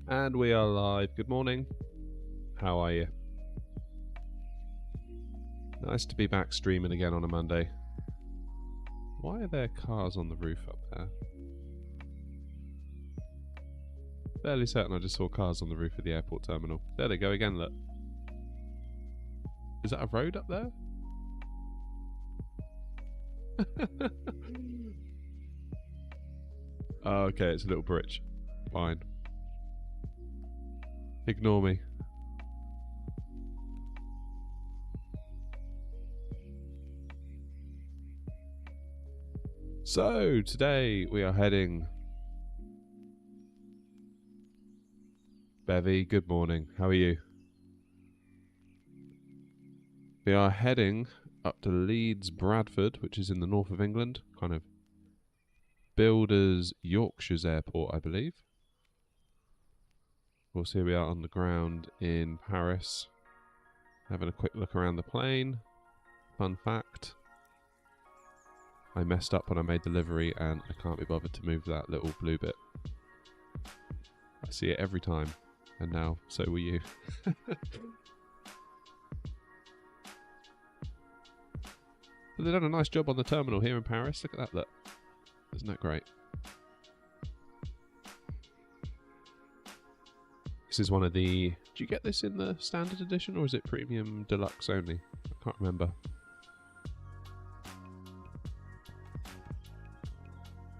And we are live. Good morning. How are you? Nice to be back streaming again on a Monday. Why are there cars on the roof up there? Fairly certain I just saw cars on the roof of the airport terminal. There they go again, look. Is that a road up there? Oh, okay, it's a little bridge. Fine. Ignore me. So, today we are heading... Bevy, good morning. How are you? We are heading up to Leeds Bradford, which is in the north of England. Kind of Builders Yorkshire's airport, I believe. Of course, here we are on the ground in Paris, having a quick look around the plane. Fun fact, I messed up when I made delivery and I can't be bothered to move that little blue bit. I see it every time, and now so will you. But they've done a nice job on the terminal here in Paris. Look at that, look. Isn't that great? This is one of the... Do you get this in the standard edition or is it premium deluxe only? I can't remember.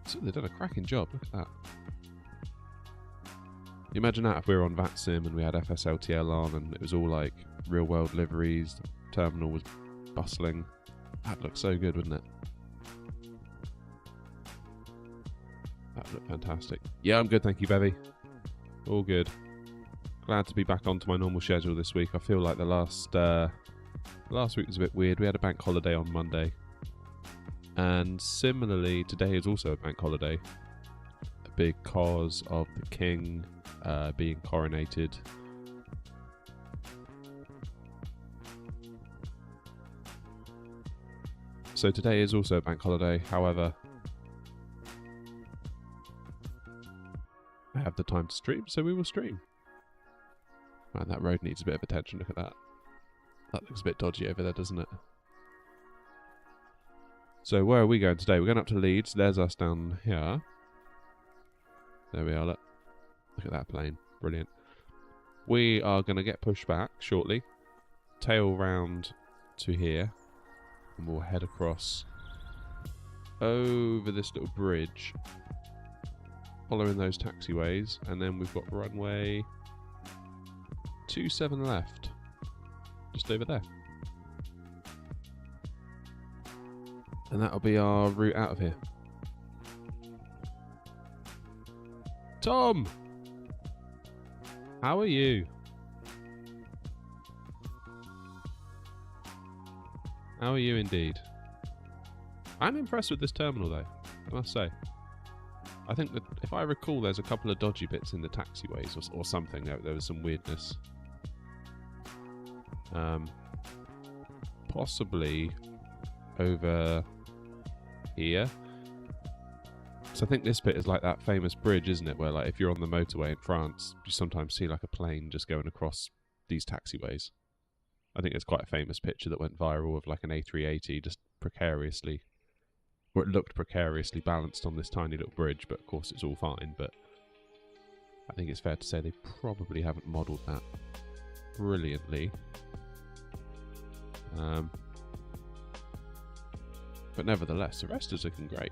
So they've done a cracking job, look at that. You imagine that if we were on VATSIM and we had FSLTL on and it was all like real world liveries, the terminal was bustling. That looks so good, wouldn't it? That would look fantastic. Yeah, I'm good, thank you, Bevy. All good. Glad to be back onto my normal schedule this week. I feel like the last week was a bit weird. We had a bank holiday on Monday. And similarly, today is also a bank holiday because of the King being coronated. So today is also a bank holiday, however, I have the time to stream, so we will stream. Man, that road needs a bit of attention, look at that. That looks a bit dodgy over there, doesn't it? So where are we going today? We're going up to Leeds, there's us down here. There we are, look. Look at that plane, brilliant. We are going to get pushed back shortly, tail round to here, and we'll head across over this little bridge, following those taxiways, and then we've got runway 27 left, just over there. And that'll be our route out of here. Tom! How are you? How are you indeed? I'm impressed with this terminal though, I must say. I think that if I recall, there's a couple of dodgy bits in the taxiways or something. There was some weirdness. Possibly over here. So I think this bit is like that famous bridge, isn't it? Where like if you're on the motorway in France, you sometimes see like a plane just going across these taxiways. I think it's quite a famous picture that went viral of like an A380 just precariously, or it looked precariously balanced on this tiny little bridge, but of course it's all fine. But I think it's fair to say they probably haven't modelled that brilliantly. But nevertheless, the rest is looking great.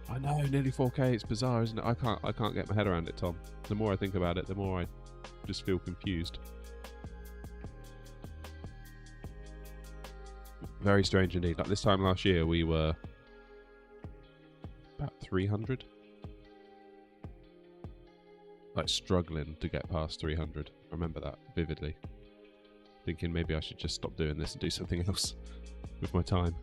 I know, nearly 4K, it's bizarre, isn't it? I can't get my head around it, Tom. The more I think about it, the more I just feel confused. Very strange indeed. Like this time last year, we were about 300. Like struggling to get past 300. I remember that vividly. Thinking maybe I should just stop doing this and do something else with my time.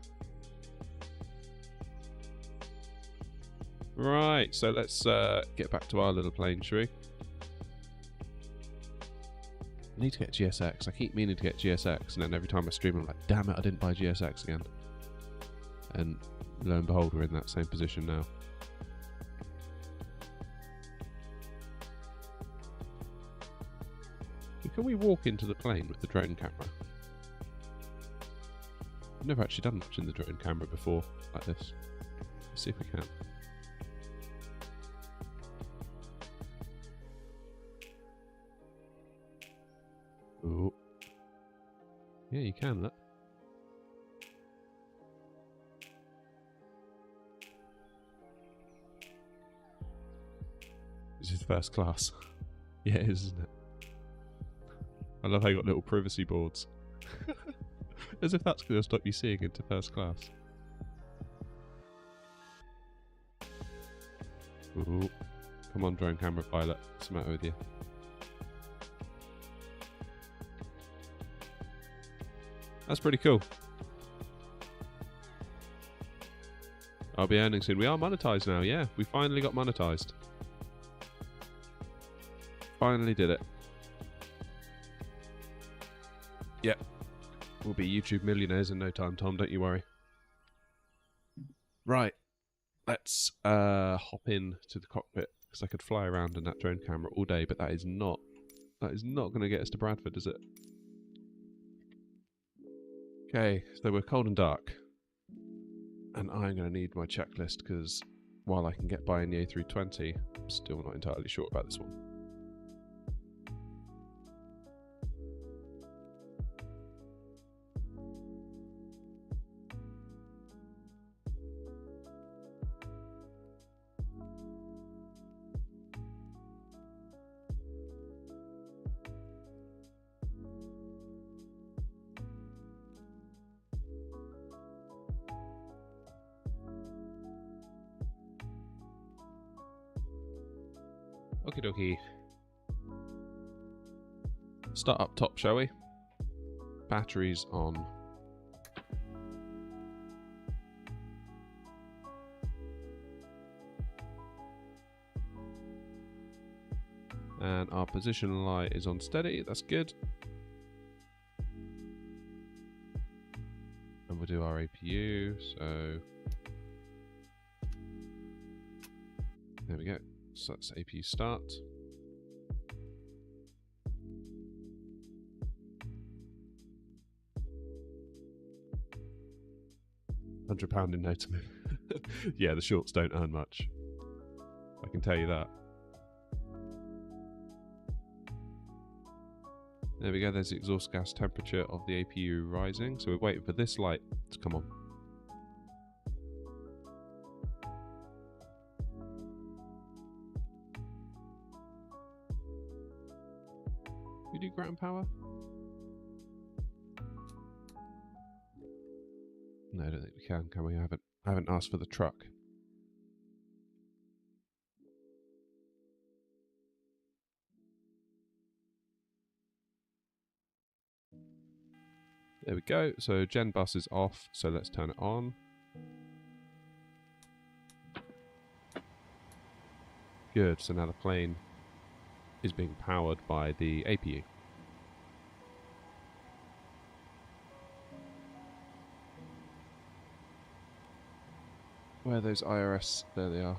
Right, so let's get back to our little plane, shall we? I need to get GSX. I keep meaning to get GSX, and then every time I stream, I'm like, damn it, I didn't buy GSX again. And lo and behold, we're in that same position now. Can we walk into the plane with the drone camera? I've never actually done much in the drone camera before like this. Let's see if we can. Ooh. Yeah, you can, look. This is first class. Yeah, it is, isn't it? I love how you got little privacy boards. As if that's going to stop you seeing into first class. Ooh. Come on, drone camera pilot. What's the matter with you? That's pretty cool. I'll be earning soon. We are monetized now, yeah. We finally got monetized. Finally did it. Yep. We'll be YouTube millionaires in no time, Tom. Don't you worry. Right. Let's hop in to the cockpit, because I could fly around in that drone camera all day, but that is not going to get us to Bradford, is it? Okay, so we're cold and dark, and I'm going to need my checklist, because while I can get by in the A320, I'm still not entirely sure about this one. Okie dokie. Start up top, shall we? Batteries on. And our position light is on steady, that's good. And we'll do our APU, so there we go. So that's APU start. £100 in no time. Yeah, the shorts don't earn much. I can tell you that. There we go, there's the exhaust gas temperature of the APU rising. So we're waiting for this light to come on. We do ground power? No, I don't think we can we? I haven't asked for the truck. There we go. So Gen bus is off, so let's turn it on. Good, so now the plane is being powered by the APU. Where are those IRS? There they are.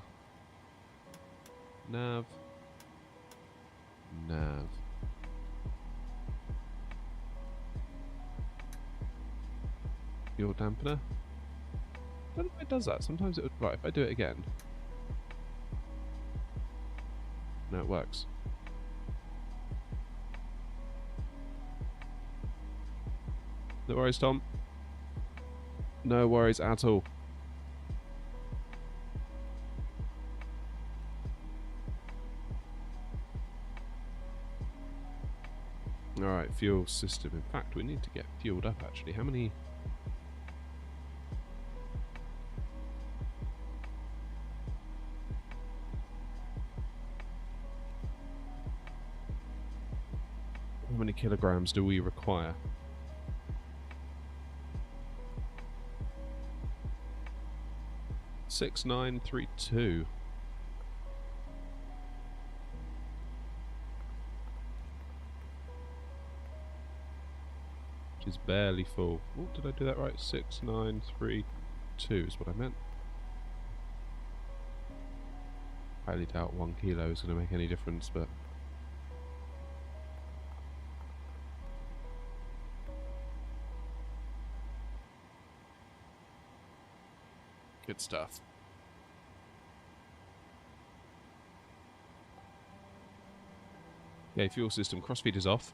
Nav. Nav. Fuel dampener. I don't know if it does that. Sometimes it would. Right, if I do it again. No, it works. No worries, Tom. No worries at all. Alright, fuel system. In fact, we need to get fueled up actually. How many? How many kilograms do we require? $6,932. Which is barely full. Oh, did I do that right? 6,932 is what I meant. Highly doubt 1 kilo is going to make any difference, but Good stuff. Okay, fuel system crossfeed is off.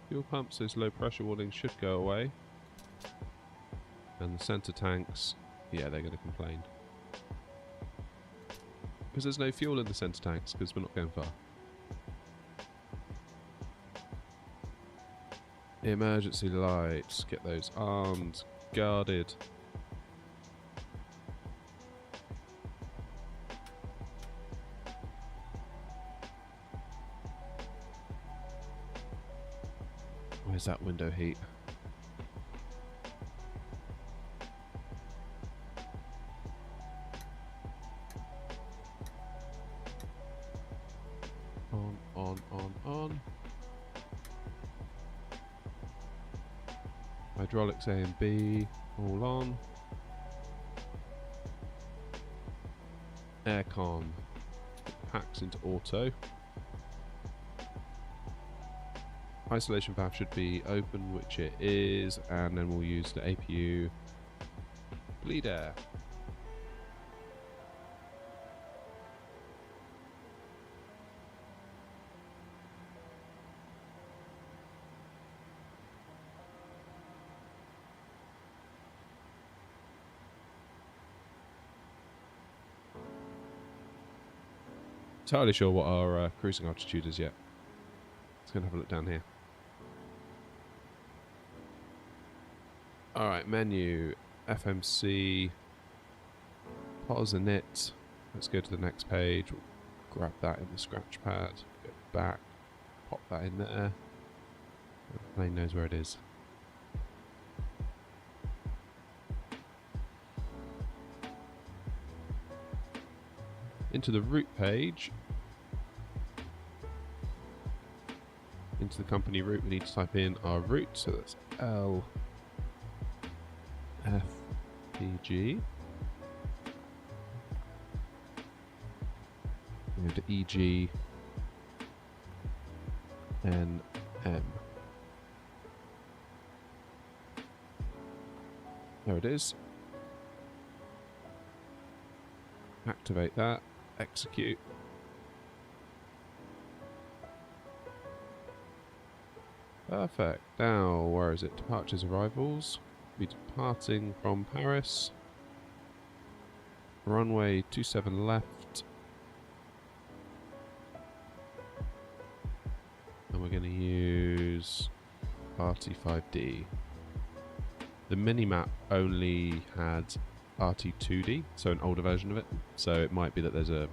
Fuel pumps, those low pressure warnings should go away. And the centre tanks, yeah, they're going to complain. Because there's no fuel in the centre tanks, because we're not going far. Emergency lights, get those armed, guarded. Where's that window heat? On. Hydraulics A and B, all on. Aircon, packs into auto. Isolation valve should be open, which it is, and then we'll use the APU bleed air. Entirely sure what our cruising altitude is yet. Let's go and have a look down here. Alright, menu, FMC, pause and knit. Let's go to the next page. We'll grab that in the scratch pad, go back, pop that in there. The plane knows where it is. Into the route page. Into the company route, we need to type in our route, so that's LFPG. We go to EGNM. There it is. Activate that. Execute. Perfect. Now, where is it? Departures, arrivals. We're departing from Paris. Runway 27 left. And we're going to use RT5D. The minimap only had RT2D, so an older version of it. So it might be that there's a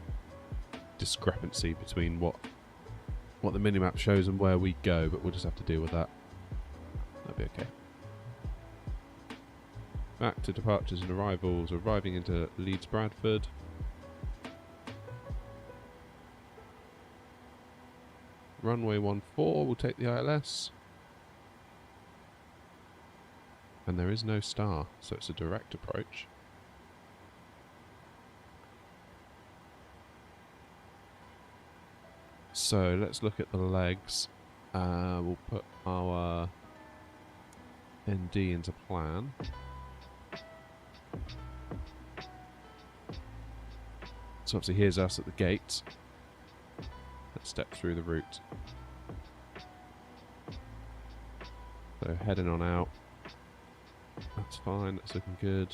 discrepancy between what the minimap shows and where we go, but we'll just have to deal with that. That'll be okay. Back to departures and arrivals, arriving into Leeds Bradford. Runway 14, we'll take the ILS. And there is no star, so it's a direct approach. So let's look at the legs. We'll put our ND into plan. So obviously here's us at the gate. Let's step through the route. So heading on out. That's fine, that's looking good.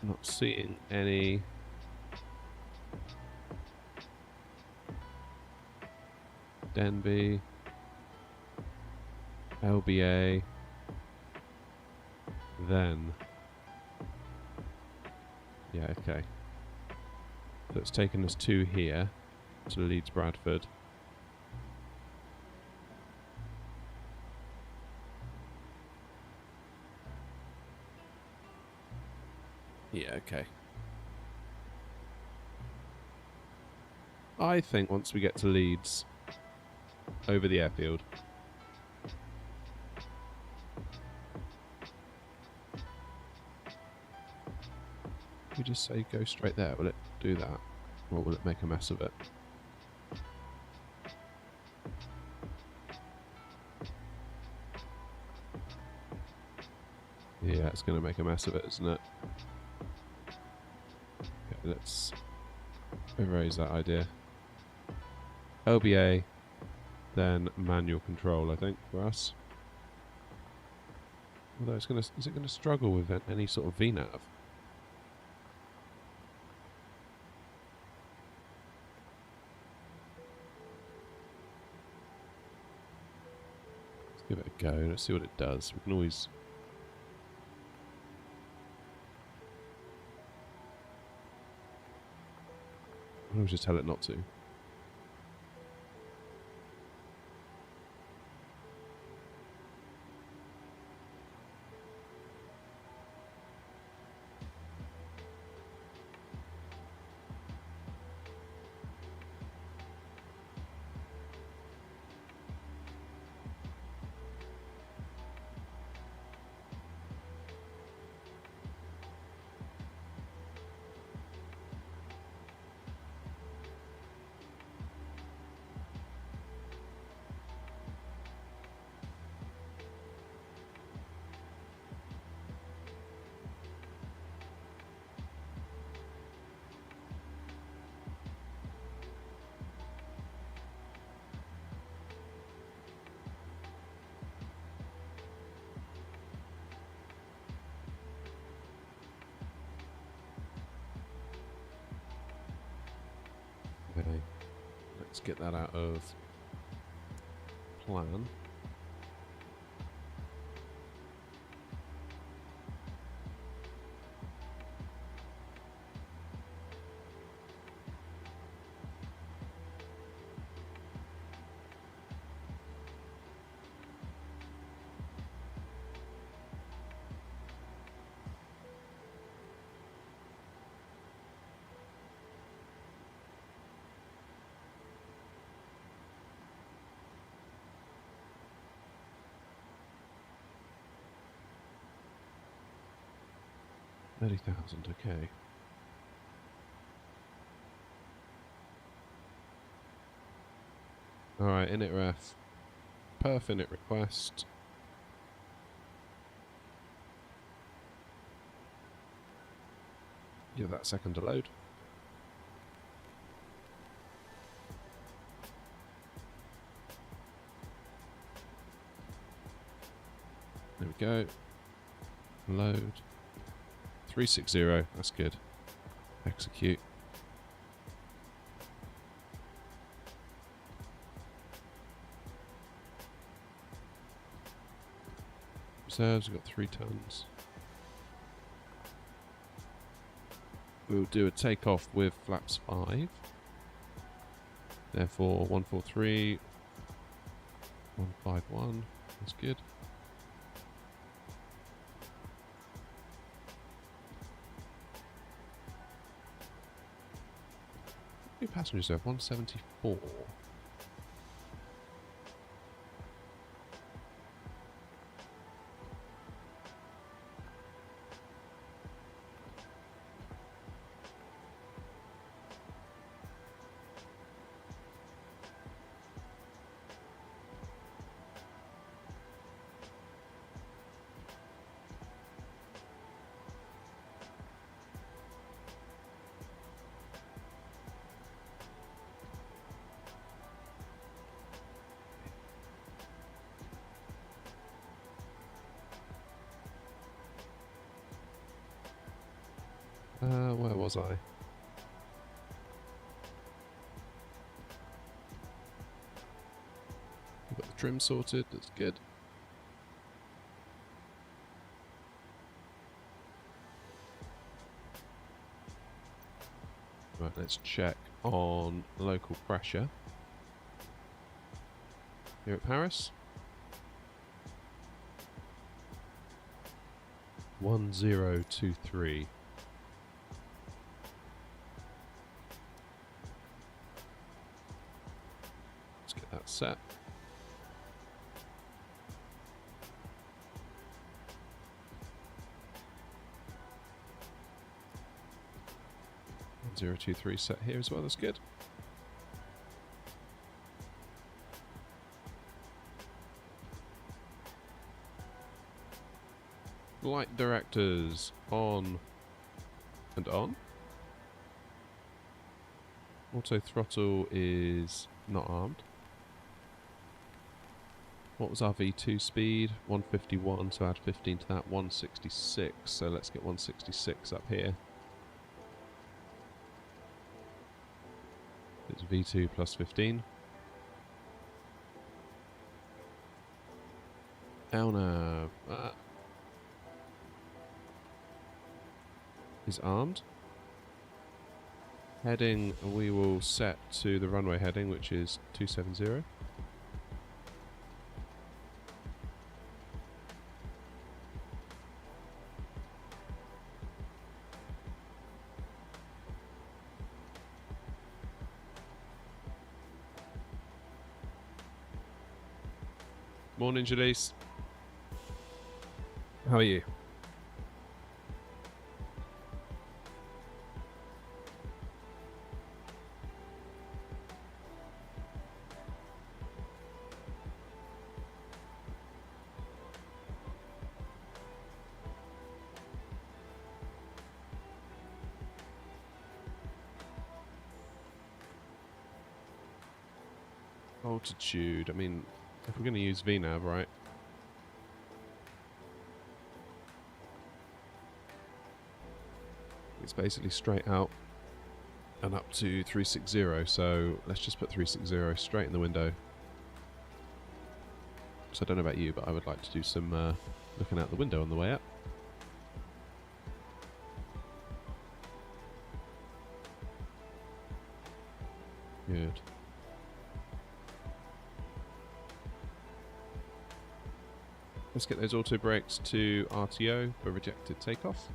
Not seeing any Denby, LBA, then yeah, okay. So it's taken us to here, to Leeds Bradford. Yeah, okay. I think once we get to Leeds, over the airfield, we just say go straight there, will it do that? Or will it make a mess of it? Yeah, it's going to make a mess of it, isn't it? Okay, let's erase that idea. LBA, then manual control, I think, for us. Although it's is it going to struggle with any sort of VNAV? Let's give it a go. Let's see what it does. We can always... I always just tell it not to. Okay, let's get that out of plan. $30,000, okay. Alright, init ref. Perf init request. Give that a second to load. There we go. Load. 360, that's good. Execute. Reserves, we've got 3 tons. We'll do a takeoff with flaps 5. Therefore, 143, 151, that's good. How many passengers do we have? 174. Where was I? We've got the trim sorted, that's good. Right, let's check on local pressure. Here at Paris. 1023. Set. 023 set here as well, that's good. Light directors on and on. Auto throttle is not armed. What was our V2 speed? 151, so add 15 to that, 166. So let's get 166 up here. It's V2 plus 15. LNAV is armed. Heading we will set to the runway heading, which is 270. Morning, Jaleese. How are you? Altitude. I mean, if we're going to use VNAV, right? It's basically straight out and up to 360. So let's just put 360 straight in the window. So I don't know about you, but I would like to do some looking out the window on the way up. Good. Let's get those auto brakes to RTO for rejected takeoff.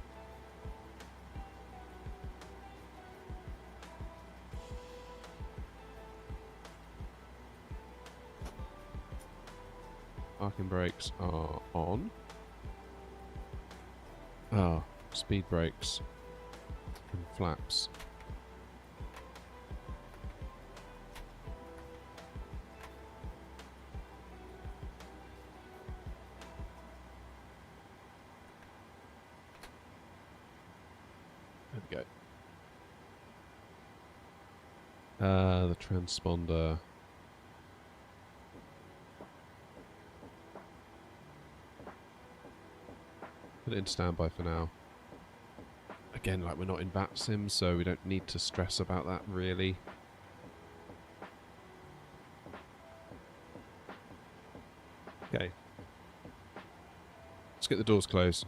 Parking brakes are on. Ah, speed brakes and flaps. There we go. The transponder. Put it in standby for now. Again, like, we're not in VATSIM, so we don't need to stress about that really. Okay. Let's get the doors closed.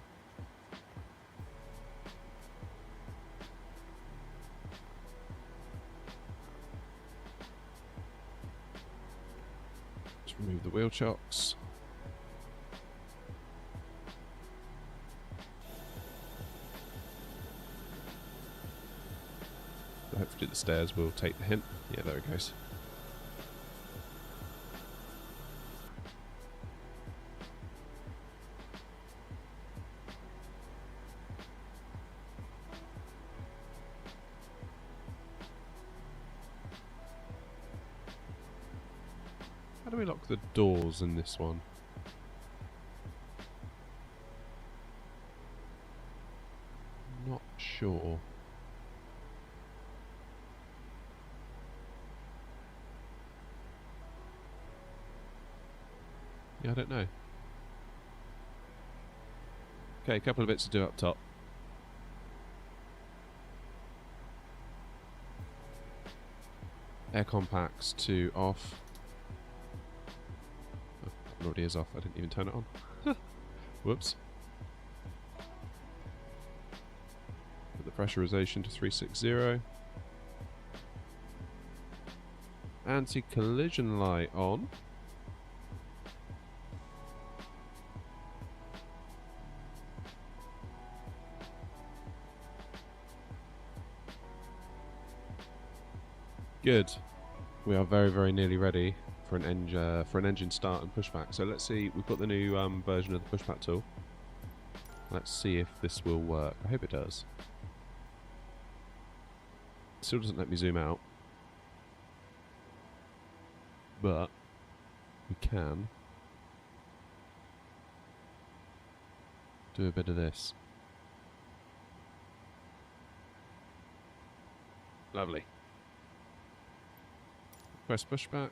Let's remove the wheel chocks. Hopefully the stairs will take the hint. Yeah, there it goes. How do we lock the doors in this one? Not sure. Yeah, I don't know. Okay, a couple of bits to do up top. Aircon packs to off. Oh, it already is off. I didn't even turn it on. Whoops. Put the pressurization to 360. Anti-collision light on. Good. We are very, very nearly ready for an engine start and pushback. So let's see. We've got the new version of the pushback tool. Let's see if this will work. I hope it does. Still doesn't let me zoom out. But we can do a bit of this. Lovely. Press pushback.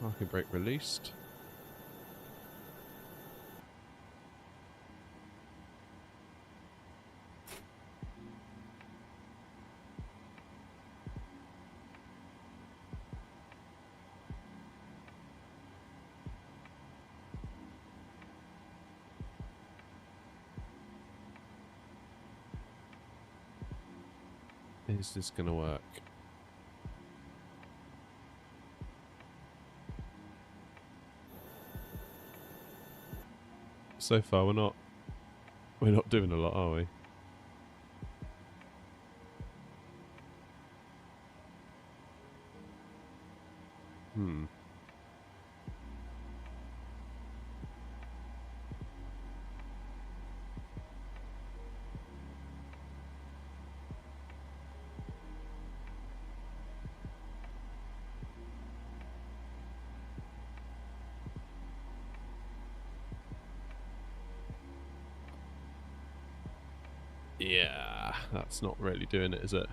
Parking brake released. Is this going to work? So far, we're not doing a lot, are we? Yeah, that's not really doing it, is it?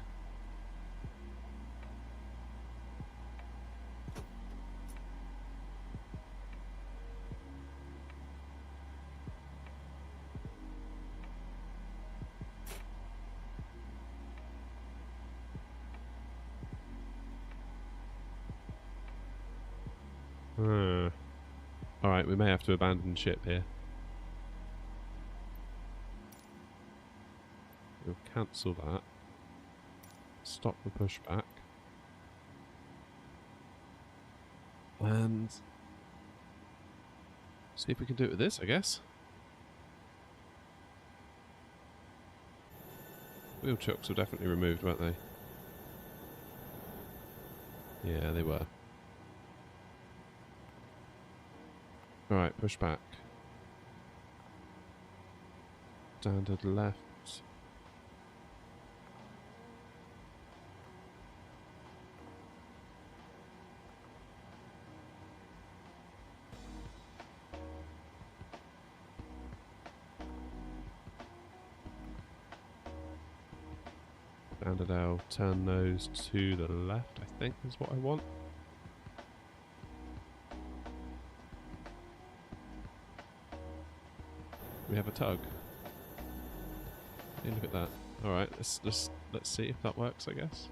Alright, we may have to abandon ship here. We'll cancel that. Stop the pushback. And see if we can do it with this, I guess. Wheel chocks were definitely removed, weren't they? Yeah, they were. Alright, push back. Standard left. Standard L, turn those to the left, I think is what I want. We have a tug. Hey, look at that. Alright, let's see if that works, I guess.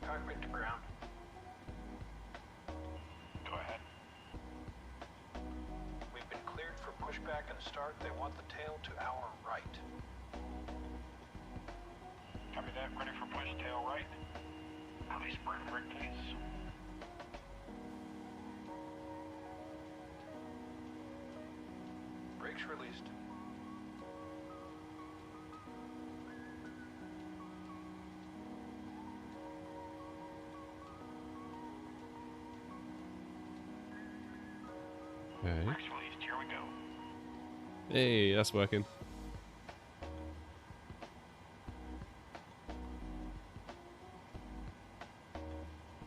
Cockpit to ground. Go ahead. We've been cleared for pushback and start. They want the tail to our right. Copy that. Ready for push tail right. Release brake brake, please. Brakes released. Okay. Brakes released. Here we go. Hey, that's working.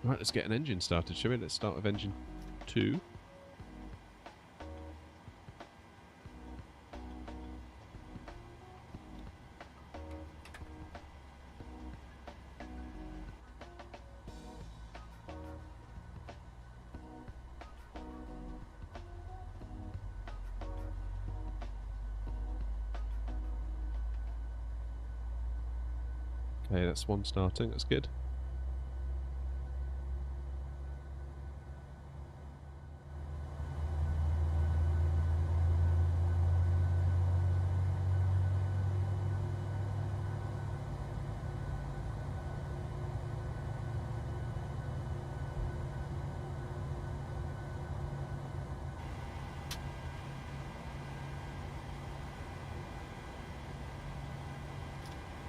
Right, let's get an engine started, shall we? Let's start with engine 2. Okay, that's one starting, that's good.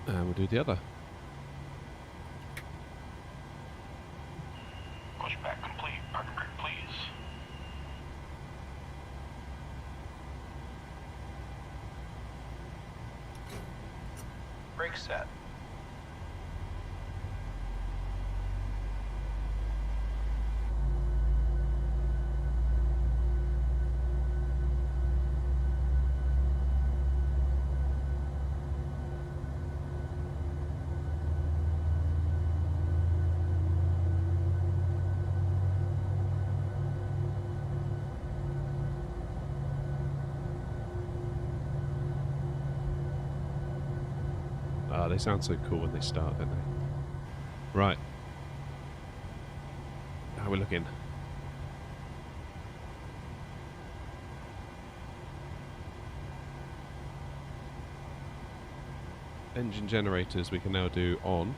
And we'll do the other. Pushback complete. Parking brake, please. Brake set. Ah, they sound so cool when they start, don't they? Right. How are we looking? Engine generators we can now do on.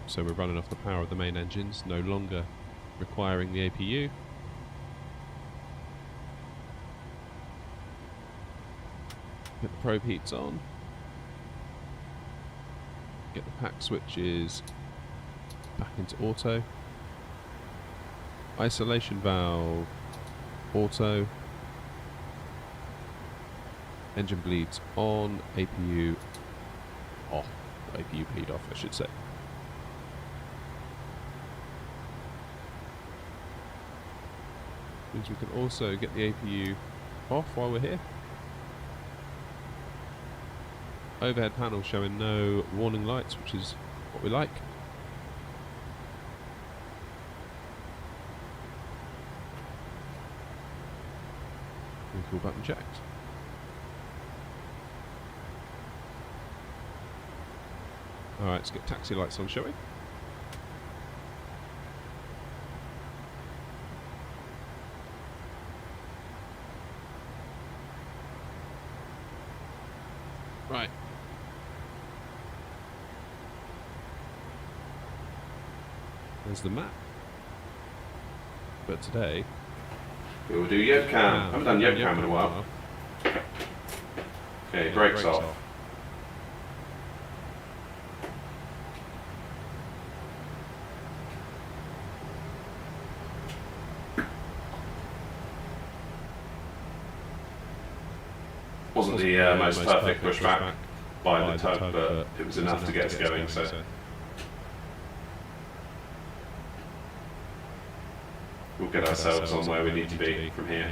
So we're running off the power of the main engines, no longer requiring the APU. Get the probe heats on. Get the pack switches back into auto. Isolation valve, auto. Engine bleeds on, APU off. APU bleed off, I should say. Means we can also get the APU off while we're here. Overhead panel showing no warning lights, which is what we like. Recall button checked. Alright, let's get taxi lights on, shall we? Right. There's the map. But today we will do yoke cam. I haven't done yoke cam in a while. Okay, brakes off. Wasn't the most perfect pushback by the tug, but it was enough to get us going. So. We'll get ourselves on where we need to be from here.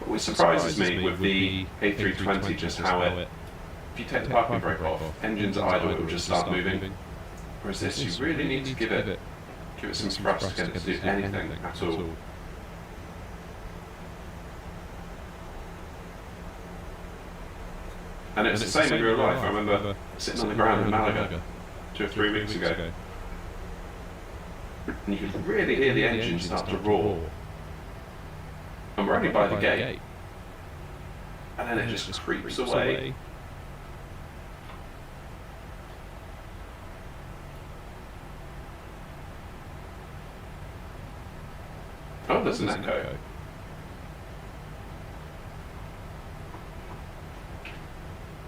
What surprises me with the A320 just how it, if you take the parking brake off, engines are idle, it will just start moving. Whereas this, you really need to give it some thrust to get it to do anything at all. And it's the same in real life. I remember sitting on the ground in Malaga 2 or 3 weeks ago, and you could really hear the engine start to roar. And we're only by the gate, and then it just creeps away. Oh, there's an echo.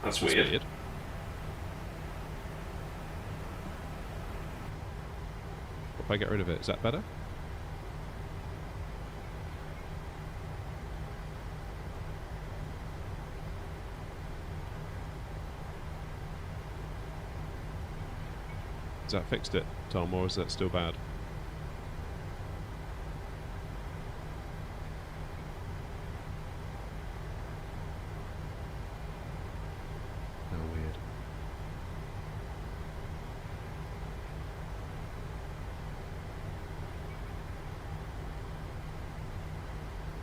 That's weird. If I get rid of it, is that better? Has that fixed it, Tom, or is that still bad? How weird.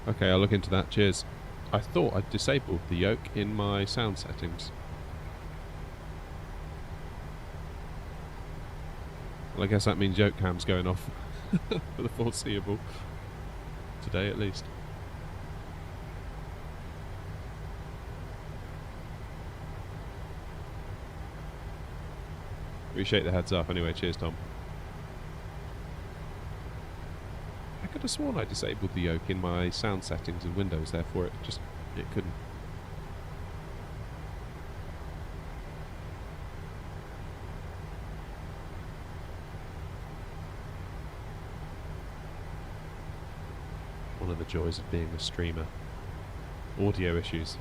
Okay, I'll look into that. Cheers. I thought I'd disabled the yoke in my sound settings. Well, I guess that means yoke cam's going off for the foreseeable. Today, at least. Appreciate the heads up. Anyway, cheers, Tom. I could have sworn I disabled the yoke in my sound settings in Windows, therefore it couldn't of the joys of being a streamer. Audio issues.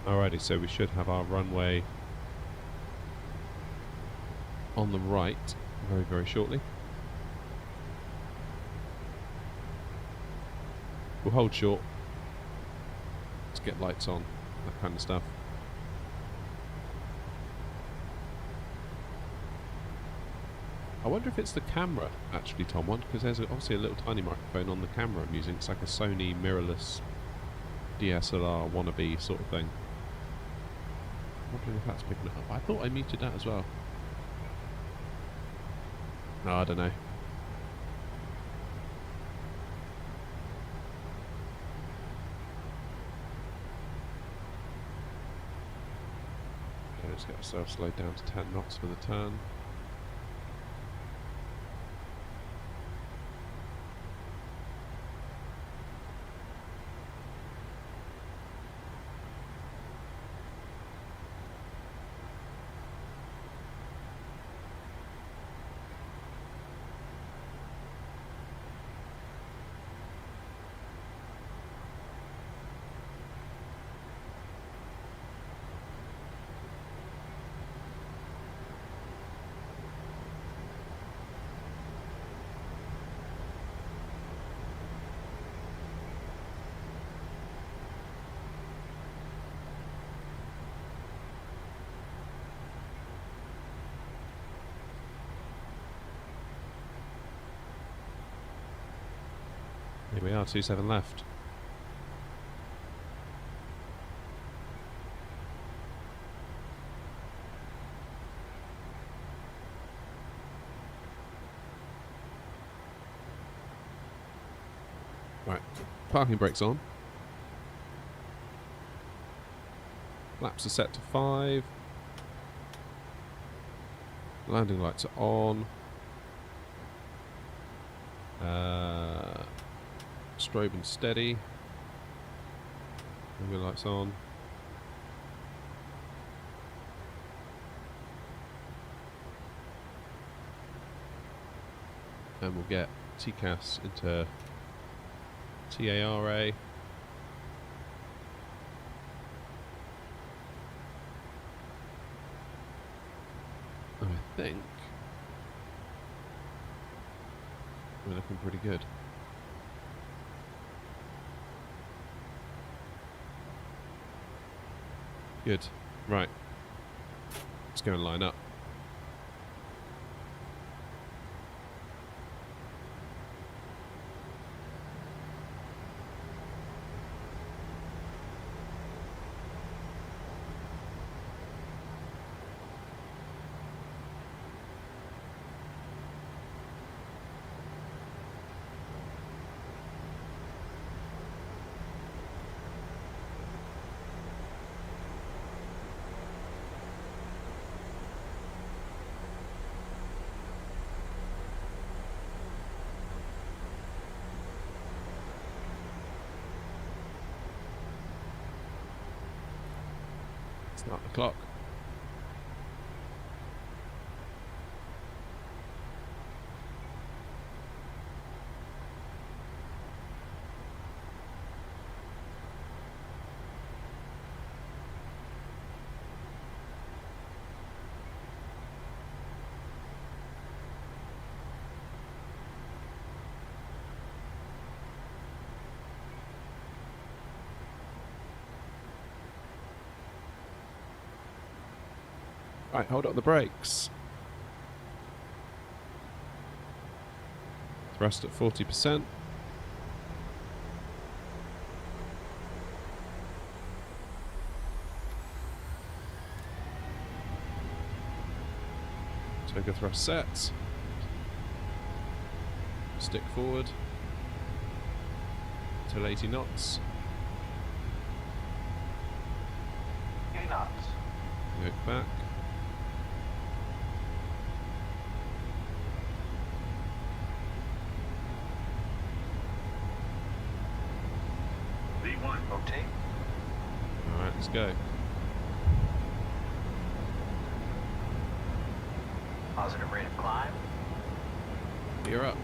Alrighty, so we should have our runway on the right very, very shortly. We'll hold short to get lights on, that kind of stuff. I wonder if it's the camera, actually, Tom, one, because there's obviously a little tiny microphone on the camera I'm using. It's like a Sony mirrorless DSLR wannabe sort of thing. I'm wondering if that's picking it up. I thought I muted that as well. No, I don't know. Okay, let's get ourselves slowed down to 10 knots for the turn. Here we are, 27 left. Right, parking brakes on. Flaps are set to 5. Landing lights are on. Strobe and steady. Moving lights on. And we'll get TCAS into TARA. I think we're looking pretty good. Good. Right. Let's go and line up. Start the clock. Right, hold up the brakes. Thrust at 40%. Toga thrust set. Stick forward. Till 80 knots. 80 knots. Yoke back. V1. Rotate. Alright, let's go. Positive rate of climb. You're up.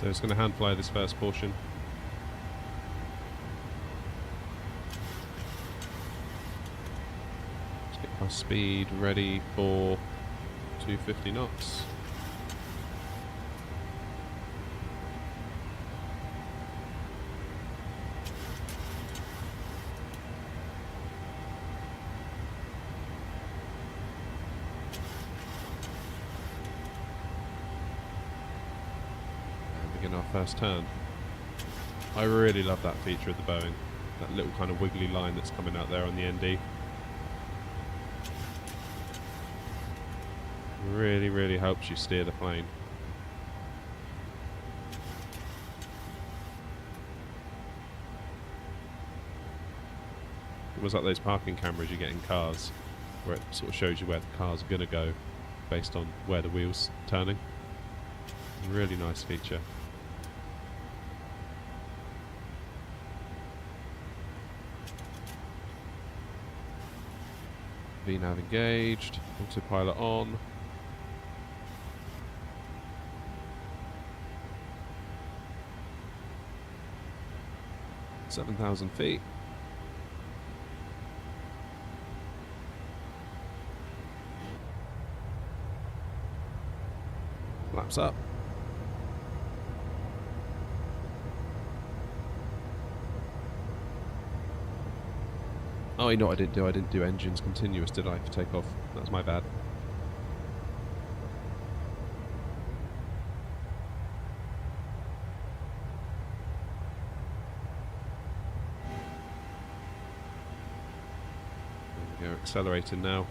So it's going to hand fly this first portion. Let's get our speed ready for 250 knots. Our first turn. I really love that feature of the Boeing, that little kind of wiggly line that's coming out there on the ND. Really helps you steer the plane. It was like those parking cameras you get in cars, where it sort of shows you where the car's going to go based on where the wheel's turning. Really nice feature. VNav engaged, autopilot on. $7,000 feet. Flaps up. Oh, you know what I didn't do? I didn't do engines continuous, did I, for takeoff? That's my bad. There we go, accelerating now.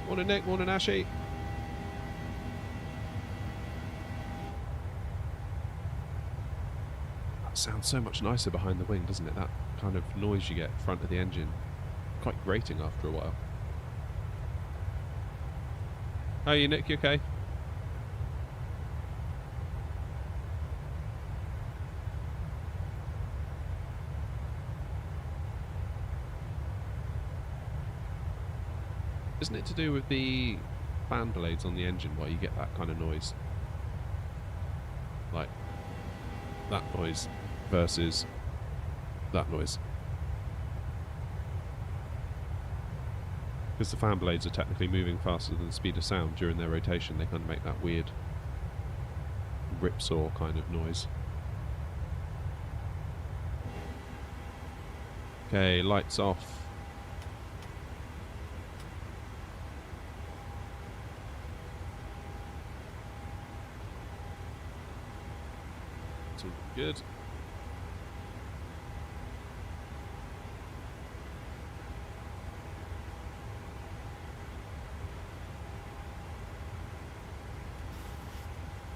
Morning Nick, morning Ashy. That sounds so much nicer behind the wing, doesn't it? That kind of noise you get in front of the engine. Quite grating after a while. How are you Nick, you okay? Isn't it to do with the fan blades on the engine why you get that kind of noise? Like that noise versus that noise. Because the fan blades are technically moving faster than the speed of sound during their rotation, they kind of make that weird ripsaw kind of noise. Okay, lights off. Good.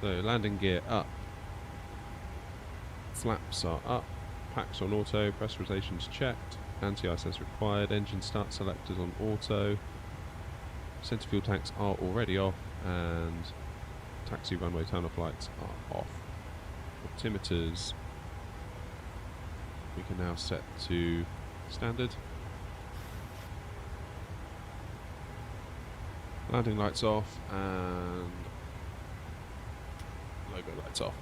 So landing gear up, flaps are up, packs on auto, pressurization's checked, anti-ice as required, engine start selectors on auto, centre fuel tanks are already off, and taxi runway turn-off lights are off. Altimeters we can now set to standard. Landing lights off and logo lights off.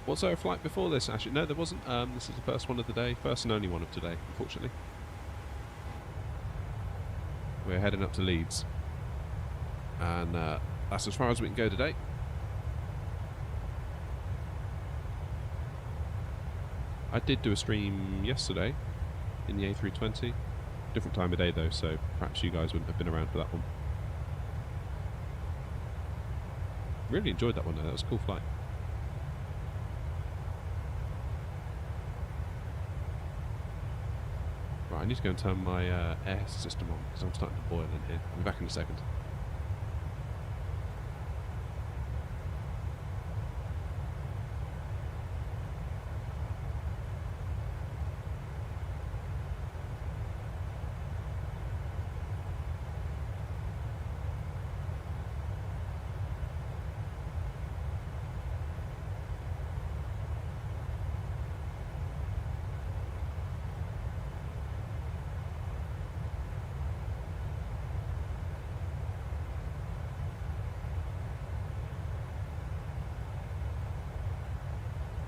Was there a flight before this? Actually, no, there wasn't. This is the first one of the day, first and only one of today, unfortunately. We're heading up to Leeds, and that's as far as we can go today. I did do a stream yesterday in the A320, different time of day though, so perhaps you guys wouldn't have been around for that one. Really enjoyed that one though, that was a cool flight. Right, I need to go and turn my air system on because I'm starting to boil in here. I'll be back in a second.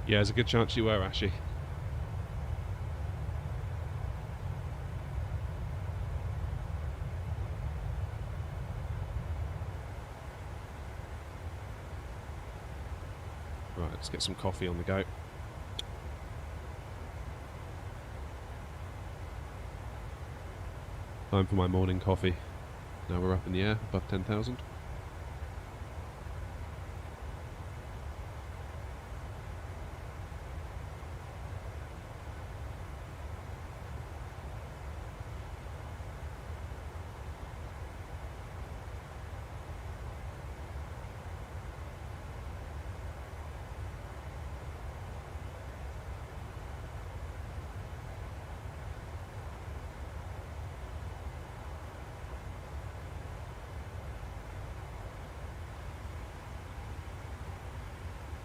Yeah, there's a good chance you were, Ashy. Right, let's get some coffee on the go. Time for my morning coffee. Now we're up in the air, above 10,000.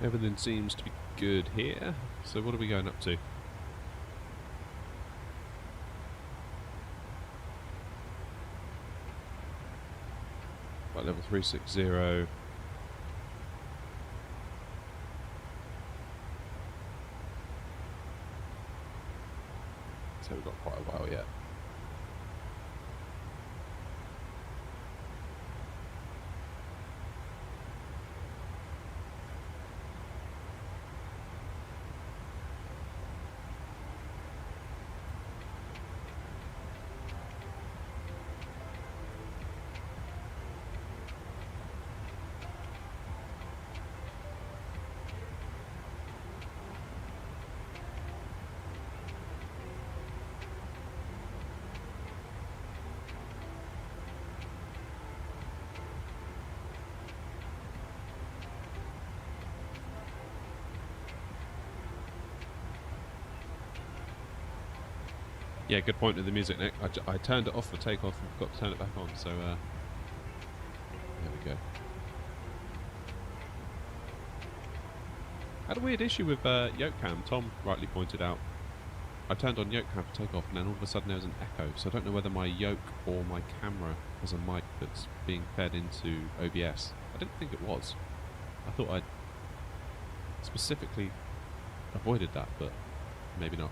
Everything seems to be good here. So what are we going up to? Right, level 360. So we've got quite a while yet. Yeah, good point with the music, Nick. I turned it off for takeoff and forgot to turn it back on, so there we go. Had a weird issue with yoke cam, Tom rightly pointed out. I turned on yoke cam for takeoff and then all of a sudden there was an echo, so I don't know whether my yoke or my camera has a mic that's being fed into OBS. I didn't think it was. I thought I'd specifically avoided that, but maybe not.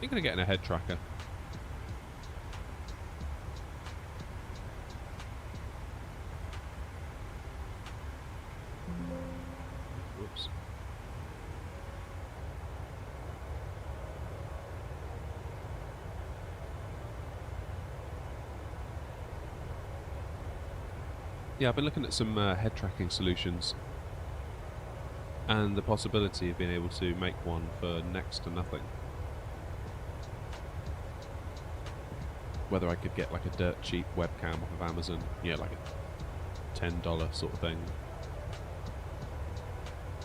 You're going to get in a head tracker. Whoops. Yeah, I've been looking at some head tracking solutions and the possibility of being able to make one for next to nothing. Whether I could get like a dirt cheap webcam off of Amazon, yeah, like a $10 sort of thing.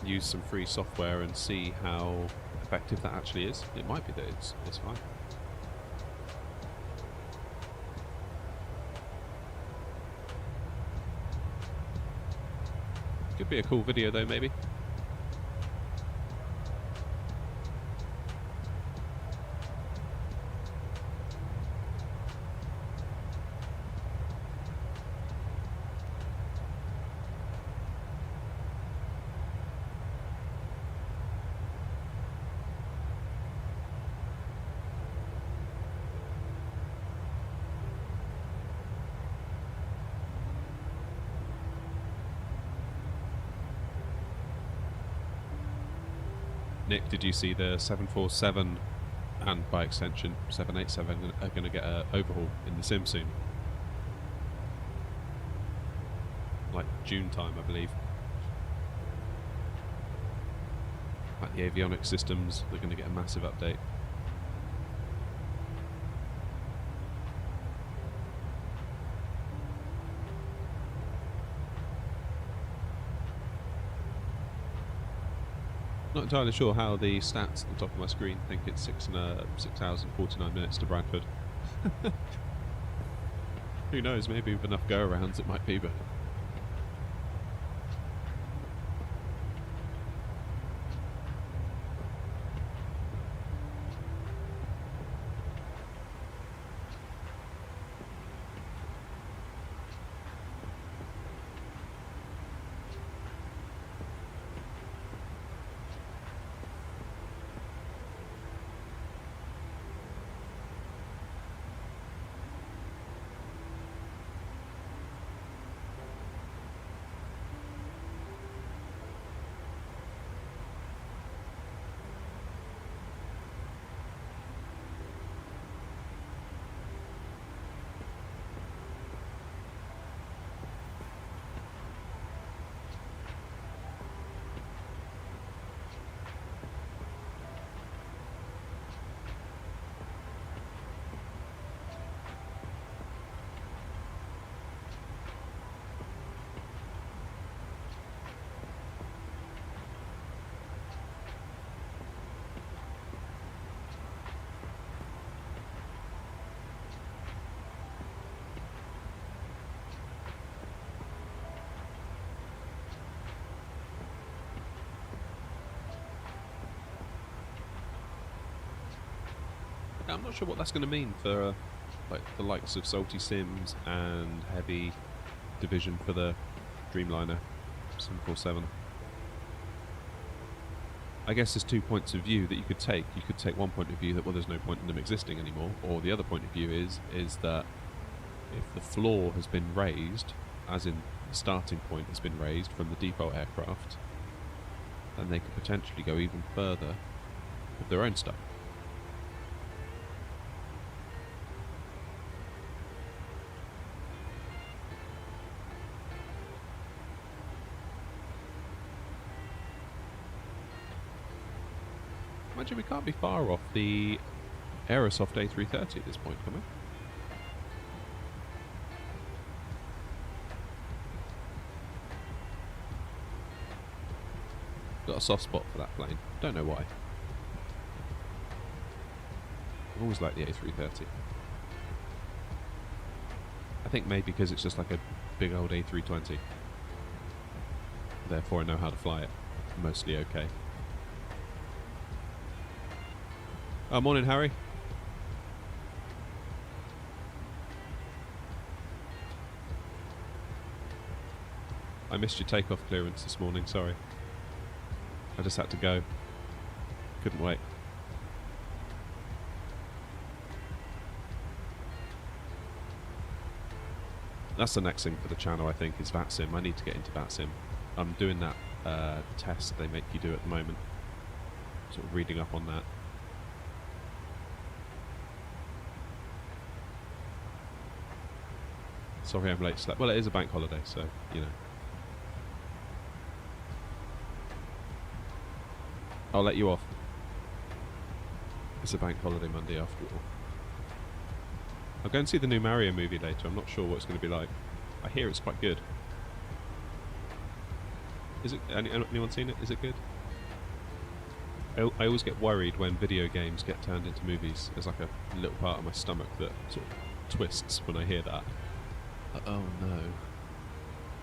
Use some free software and see how effective that actually is. It might be that it's fine. Could be a cool video though, maybe. Nick, did you see the 747 and by extension 787 are going to get an overhaul in the sim soon? Like June time, I believe. Like the avionics systems, they're going to get a massive update. Not entirely sure how the stats at the top of my screen think it's 6 hours and 49 minutes to Bradford. Who knows, maybe with enough go-arounds it might be, but... I'm not sure what that's going to mean for like the likes of Salty Sims and Heavy Division for the Dreamliner 747. I guess there's two points of view that you could take. You could take one point of view that, well, there's no point in them existing anymore, or the other point of view is that if the floor has been raised, as in the starting point has been raised from the default aircraft, then they could potentially go even further with their own stuff. Imagine we can't be far off the Aerosoft A330 at this point, can we? Got a soft spot for that plane. Don't know why. I've always liked the A330. I think maybe because it's just like a big old A320. Therefore I know how to fly it. Mostly okay. Morning, Harry. I missed your takeoff clearance this morning, sorry. I just had to go. Couldn't wait. That's the next thing for the channel, I think, is VATSIM. I need to get into VATSIM. I'm doing that test they make you do at the moment. Sort of reading up on that. Sorry I'm late to sleep. Well, it is a bank holiday, so, you know. I'll let you off. It's a bank holiday Monday after all. I'll go and see the new Mario movie later. I'm not sure what it's going to be like. I hear it's quite good. Is it? Anyone seen it? Is it good? I always get worried when video games get turned into movies. There's like a little part of my stomach that sort of twists when I hear that. Oh no.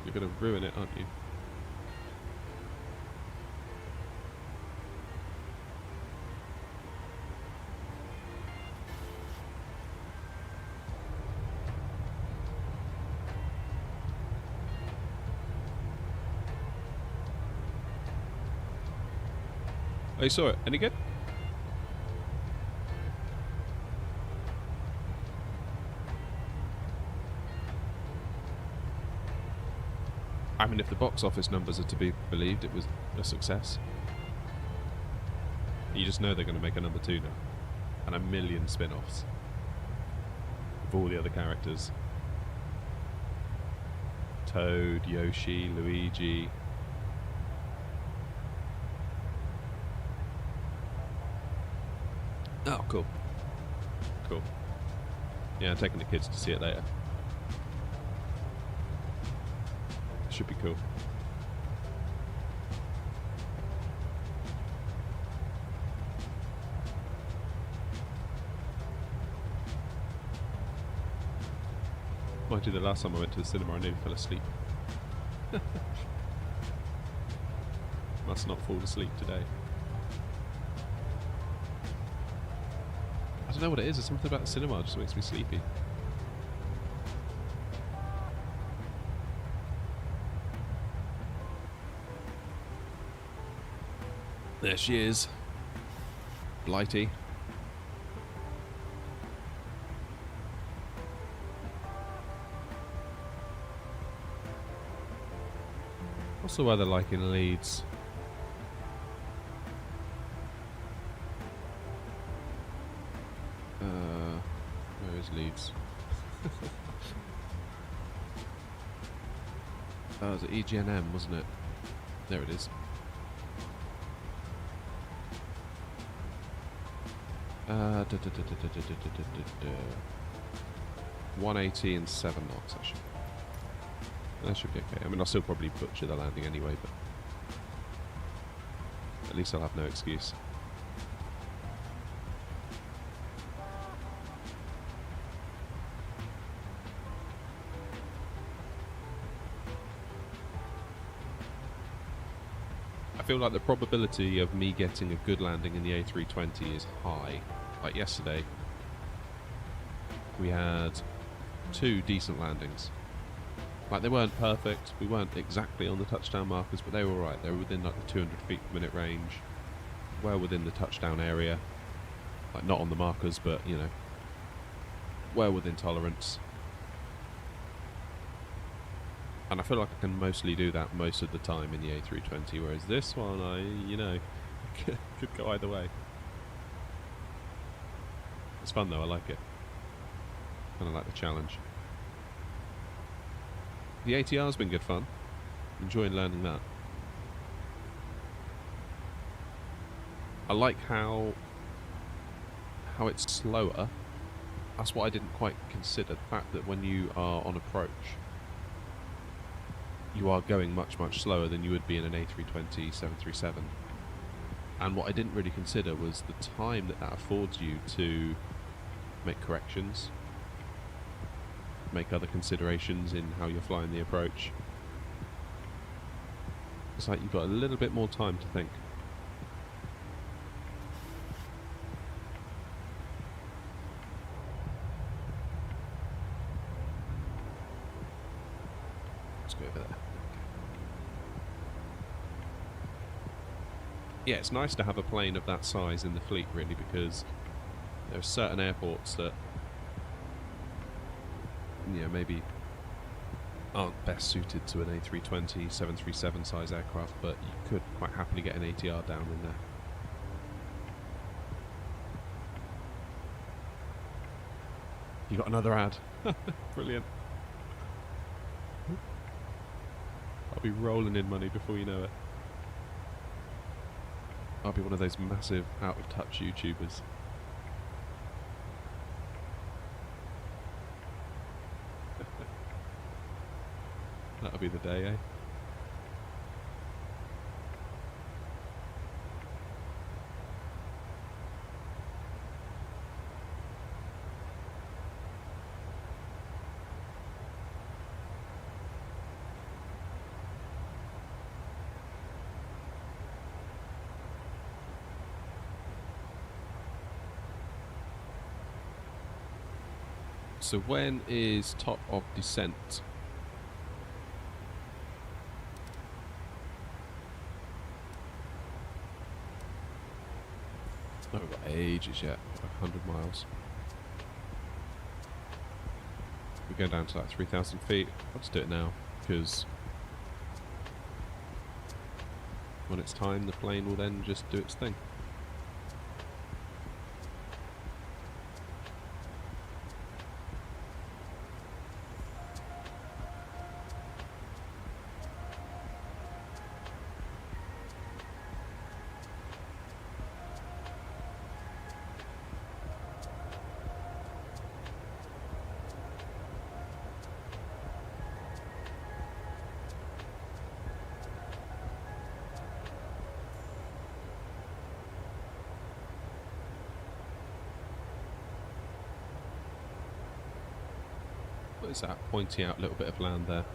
You're going to ruin it, aren't you? Oh, you saw it. Any good? I mean, if the box office numbers are to be believed, it was a success. You just know they're going to make a number 2 now. And a million spin-offs. Of all the other characters. Toad, Yoshi, Luigi... Oh, cool. Cool. Yeah, I'm taking the kids to see it later. Should be cool. Mind you, the last time I went to the cinema I nearly fell asleep. Must not fall asleep today. I don't know what it is. There's something about the cinema that just makes me sleepy. There she is. Blighty. What's the weather like in Leeds? Where is Leeds? Oh, it was at EGNM, wasn't it? There it is. Uh, 180 and 7 knots, actually. That should be okay. I mean, I'll still probably butcher the landing anyway, but at least I'll have no excuse. I feel like the probability of me getting a good landing in the A320 is high. Like yesterday, we had 2 decent landings. Like, they weren't perfect, we weren't exactly on the touchdown markers, but they were alright. They were within like the 200 feet per minute range, well within the touchdown area. Like, not on the markers, but, you know, well within tolerance. And I feel like I can mostly do that most of the time in the A320, whereas this one, you know, could go either way. It's fun though, I like it. Kind of like the challenge. The ATR's been good fun. Enjoying learning that. I like how it's slower. That's what I didn't quite consider. The fact that when you are on approach, you are going much, much slower than you would be in an A320 737. And what I didn't really consider was the time that affords you to make corrections, make other considerations in how you're flying the approach. It's like you've got a little bit more time to think. Let's go over there. Yeah, it's nice to have a plane of that size in the fleet, really, because there are certain airports that, you know, maybe aren't best suited to an A320, 737 size aircraft, but you could quite happily get an ATR down in there. You got another ad. Brilliant. I'll be rolling in money before you know it. I'll be one of those massive out-of-touch YouTubers. That'll be the day, eh? So when is top of descent? Oh, we've got ages yet, like 100 miles. We go down to like 3,000 feet. I'll just do it now, because when it's time, the plane will then just do its thing. What is that? Pointing out a little bit of land there.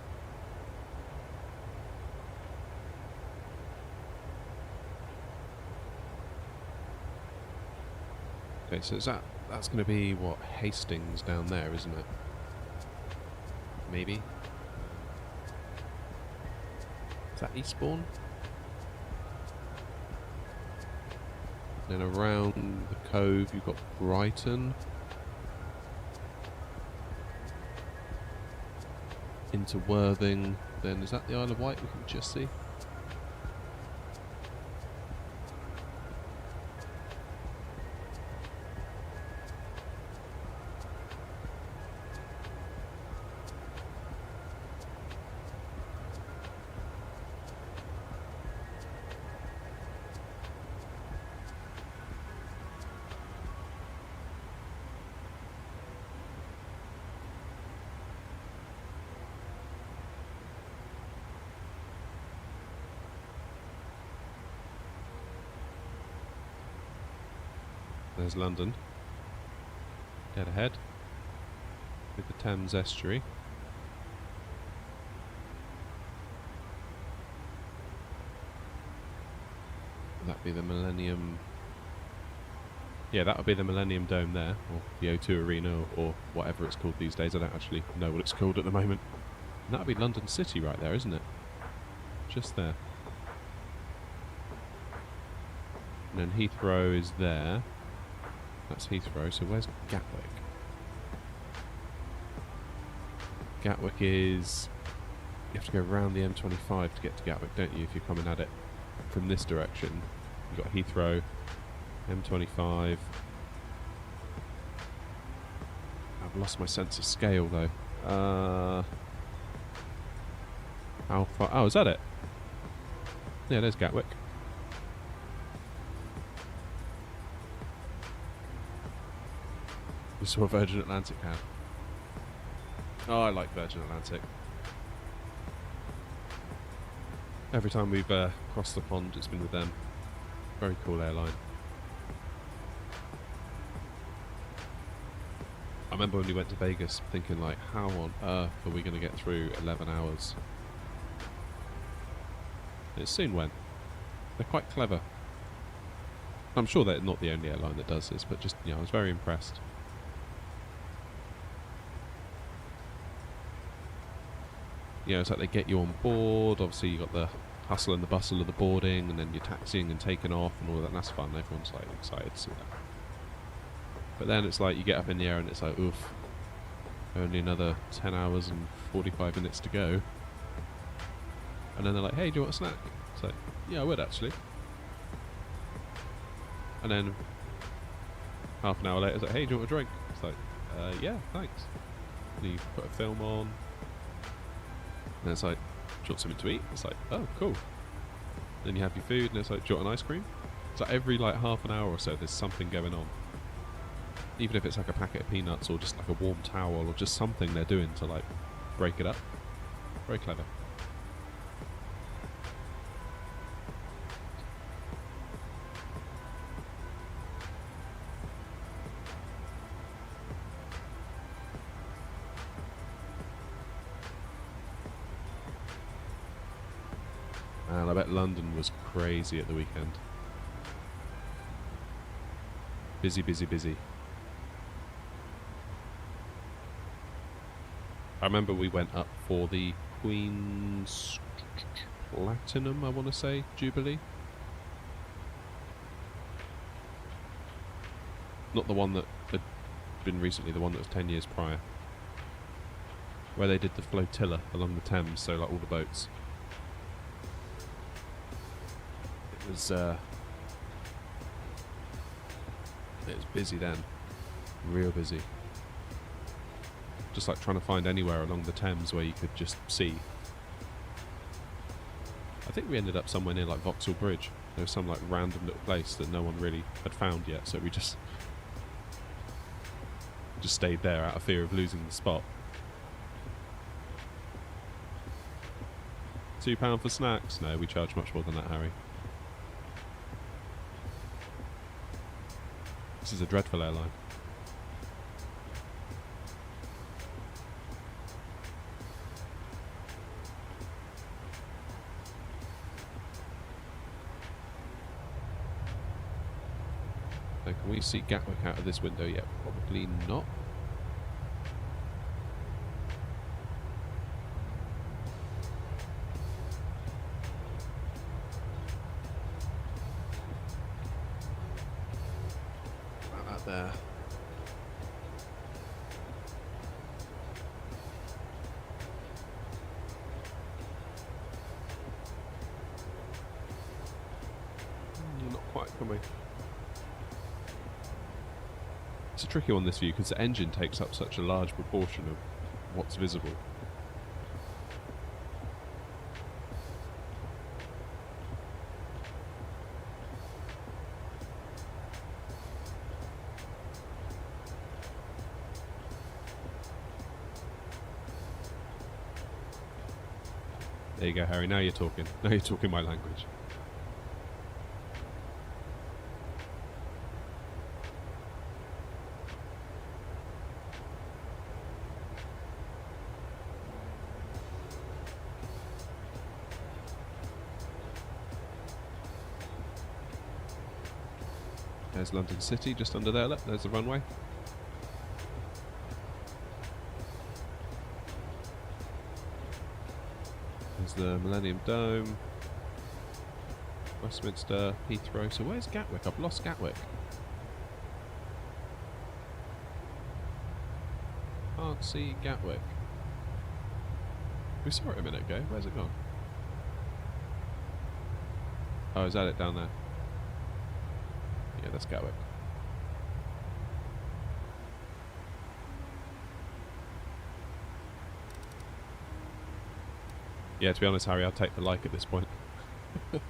Okay, so that's going to be what, Hastings down there, isn't it? Maybe. Is that Eastbourne? Then around the cove you've got Brighton. Into Worthing, then is that the Isle of Wight we can just see? There's London, dead ahead, with the Thames estuary. That'd be the Millennium. Yeah, that would be the Millennium Dome there, or the O2 Arena, or whatever it's called these days. I don't actually know what it's called at the moment. And that'd be London City right there, isn't it? Just there. And then Heathrow is there. That's Heathrow, so where's Gatwick? Gatwick is... You have to go around the M25 to get to Gatwick, don't you, if you're coming at it from this direction. You've got Heathrow, M25... I've lost my sense of scale, though. How far... Oh, is that it? Yeah, there's Gatwick. We saw Virgin Atlantic had. Oh, I like Virgin Atlantic. Every time we've crossed the pond, it's been with them. Very cool airline. I remember when we went to Vegas thinking like, how on earth are we going to get through 11 hours? It soon went. They're quite clever. I'm sure they're not the only airline that does this, but just, I was very impressed. It's like they get you on board. Obviously, you got the hustle and the bustle of the boarding, and then you're taxiing and taking off and all that. And that's fun. Everyone's like excited to see that. But then it's like you get up in the air and it's like, oof. Only another 10 hours and 45 minutes to go. And then they're like, hey, do you want a snack? It's like, yeah, I would actually. And then half an hour later, it's like, hey, do you want a drink? It's like, yeah, thanks. And you put a film on. And it's like, do you want something to eat? It's like, oh, cool. Then you have your food, and it's like, do you want an ice cream? It's like every like half an hour or so, there's something going on. Even if it's like a packet of peanuts or just like a warm towel or just something they're doing to like break it up. Very clever. And I bet London was crazy at the weekend. Busy, busy, busy. I remember we went up for the Queen's Platinum, I want to say, Jubilee. Not the one that had been recently, the one that was 10 years prior. Where they did the flotilla along the Thames, so like all the boats. It was busy then. Real busy. Just like trying to find anywhere along the Thames where you could just see. I think we ended up somewhere near like Vauxhall Bridge. There was some like random little place that no one really had found yet, so we just stayed there out of fear of losing the spot. £2 for snacks? No, we charge much more than that, Harry. This is a dreadful airline. So can we see Gatwick out of this window yet? Probably not. There. Not quite, can we? It's a tricky one, this view, because the engine takes up such a large proportion of what's visible. There you go, Harry. Now you're talking. Now you're talking my language. There's London City just under there. Look, there's the runway. There's the Millennium Dome, Westminster, Heathrow. So where's Gatwick? I've lost Gatwick. Can't see Gatwick. We saw it a minute ago. Where's it gone? Oh, is that it down there? Yeah, that's Gatwick. Yeah, to be honest, Harry, I'll take the like at this point. Right,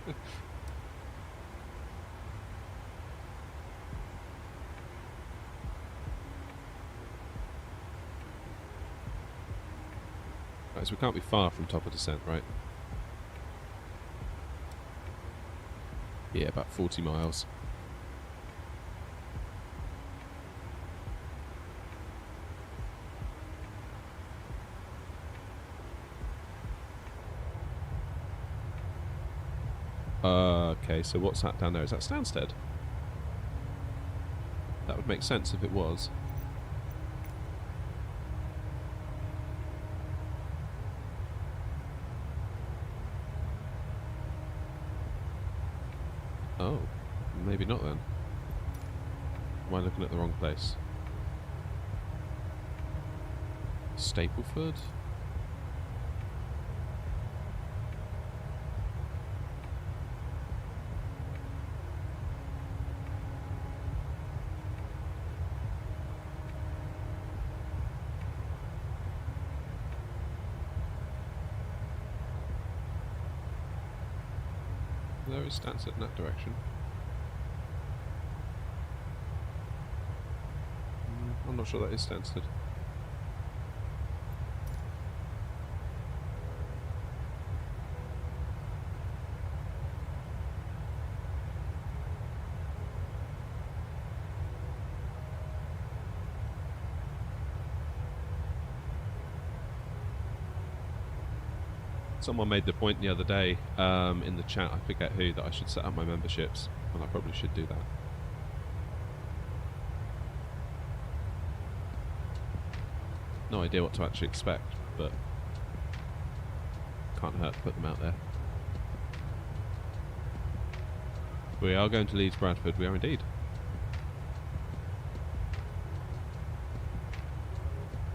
so we can't be far from top of descent, right? Yeah, about 40 miles. Okay, so what's that down there? Is that Stansted? That would make sense if it was. Oh, maybe not then. Am I looking at the wrong place? Stapleford? There is Stansted in that direction. I'm not sure that is Stansted. Someone made the point the other day in the chat, I forget who, that I should set up my memberships, and I probably should do that. No idea what to actually expect, but can't hurt to put them out there. We are going to Leeds Bradford, we are indeed.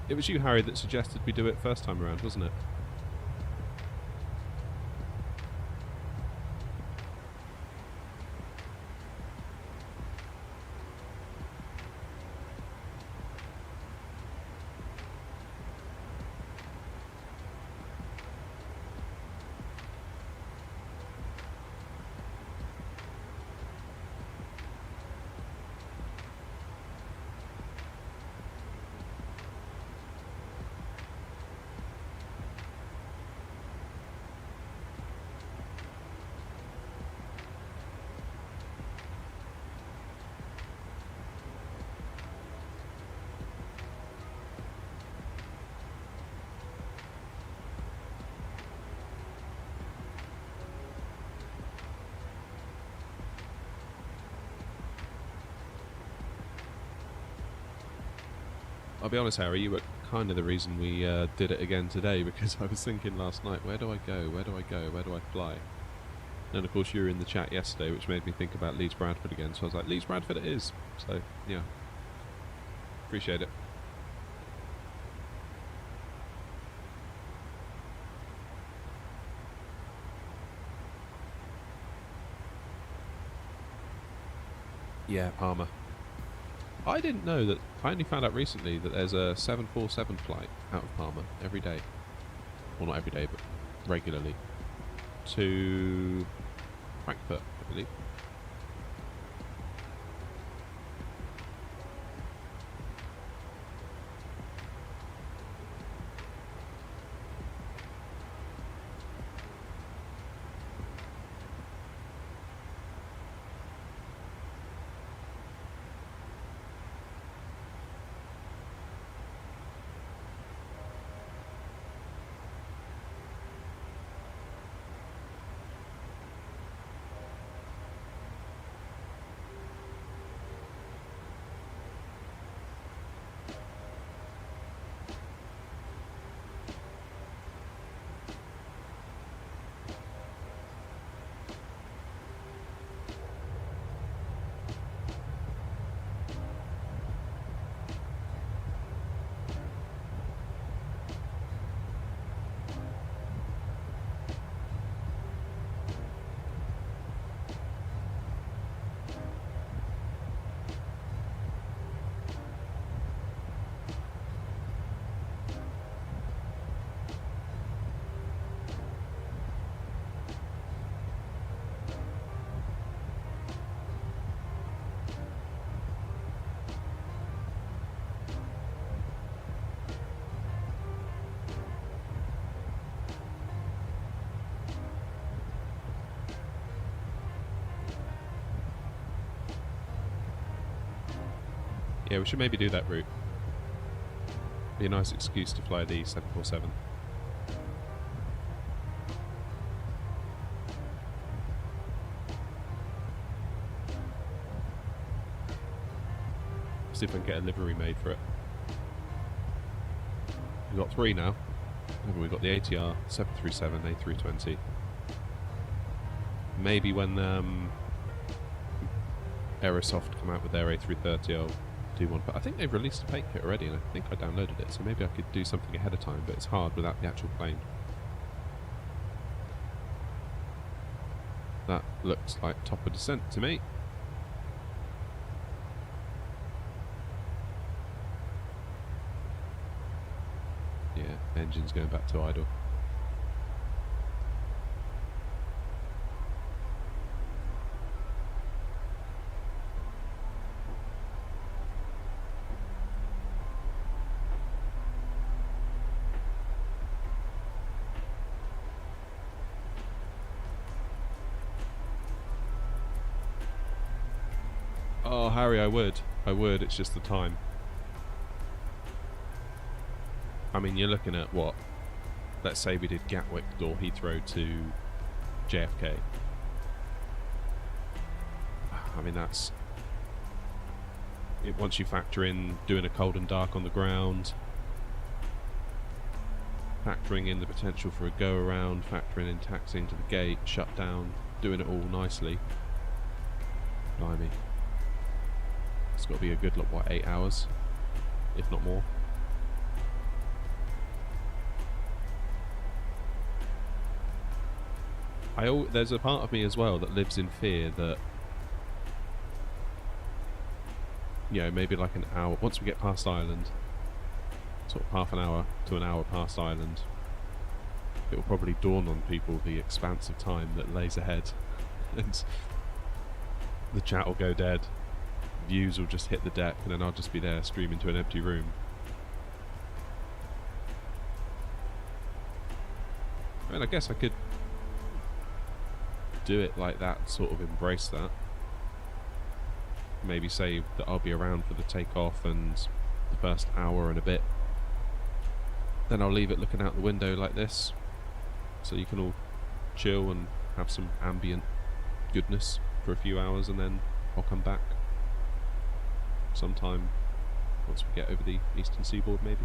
It was you, Harry, that suggested we do it first time around, wasn't it? I'll be honest, Harry, you were kind of the reason we did it again today, because I was thinking last night, where do I go, where do I go, where do I fly? And of course you were in the chat yesterday, which made me think about Leeds Bradford again, so I was like, Leeds Bradford it is. So, yeah. Appreciate it. Yeah, Palmer. I didn't know that. I only found out recently that there's a 747 flight out of Palmer every day. Well, not every day, but regularly. To Frankfurt, I believe. Yeah, we should maybe do that route. Be a nice excuse to fly the 747. See if I can get a livery made for it. We've got 3 now. We've got the ATR, 737, A320. Maybe when Aerosoft come out with their A330, I'll do one. But I think they've released a paint kit already, and I think I downloaded it, so maybe I could do something ahead of time, but it's hard without the actual plane. That looks like top of descent to me. Yeah, engine's going back to idle. Oh, Harry, I would. It's just the time. I mean, you're looking at what? Let's say we did Gatwick or Heathrow to JFK. I mean, that's... once you factor in doing a cold and dark on the ground, factoring in the potential for a go-around, factoring in taxiing to the gate, shut down, doing it all nicely. Blimey. It's got to be a good, what, 8 hours? If not more. There's a part of me as well that lives in fear that, you know, maybe like an hour, once we get past Ireland, sort of half an hour to an hour past Ireland, it will probably dawn on people the expanse of time that lays ahead, and the chat will go dead, views will just hit the deck, and then I'll just be there streaming to an empty room. I mean, I guess I could do it like that, sort of embrace that. Maybe say that I'll be around for the takeoff and the first hour and a bit. Then I'll leave it looking out the window like this, so you can all chill and have some ambient goodness for a few hours, and then I'll come back sometime once we get over the eastern seaboard, maybe.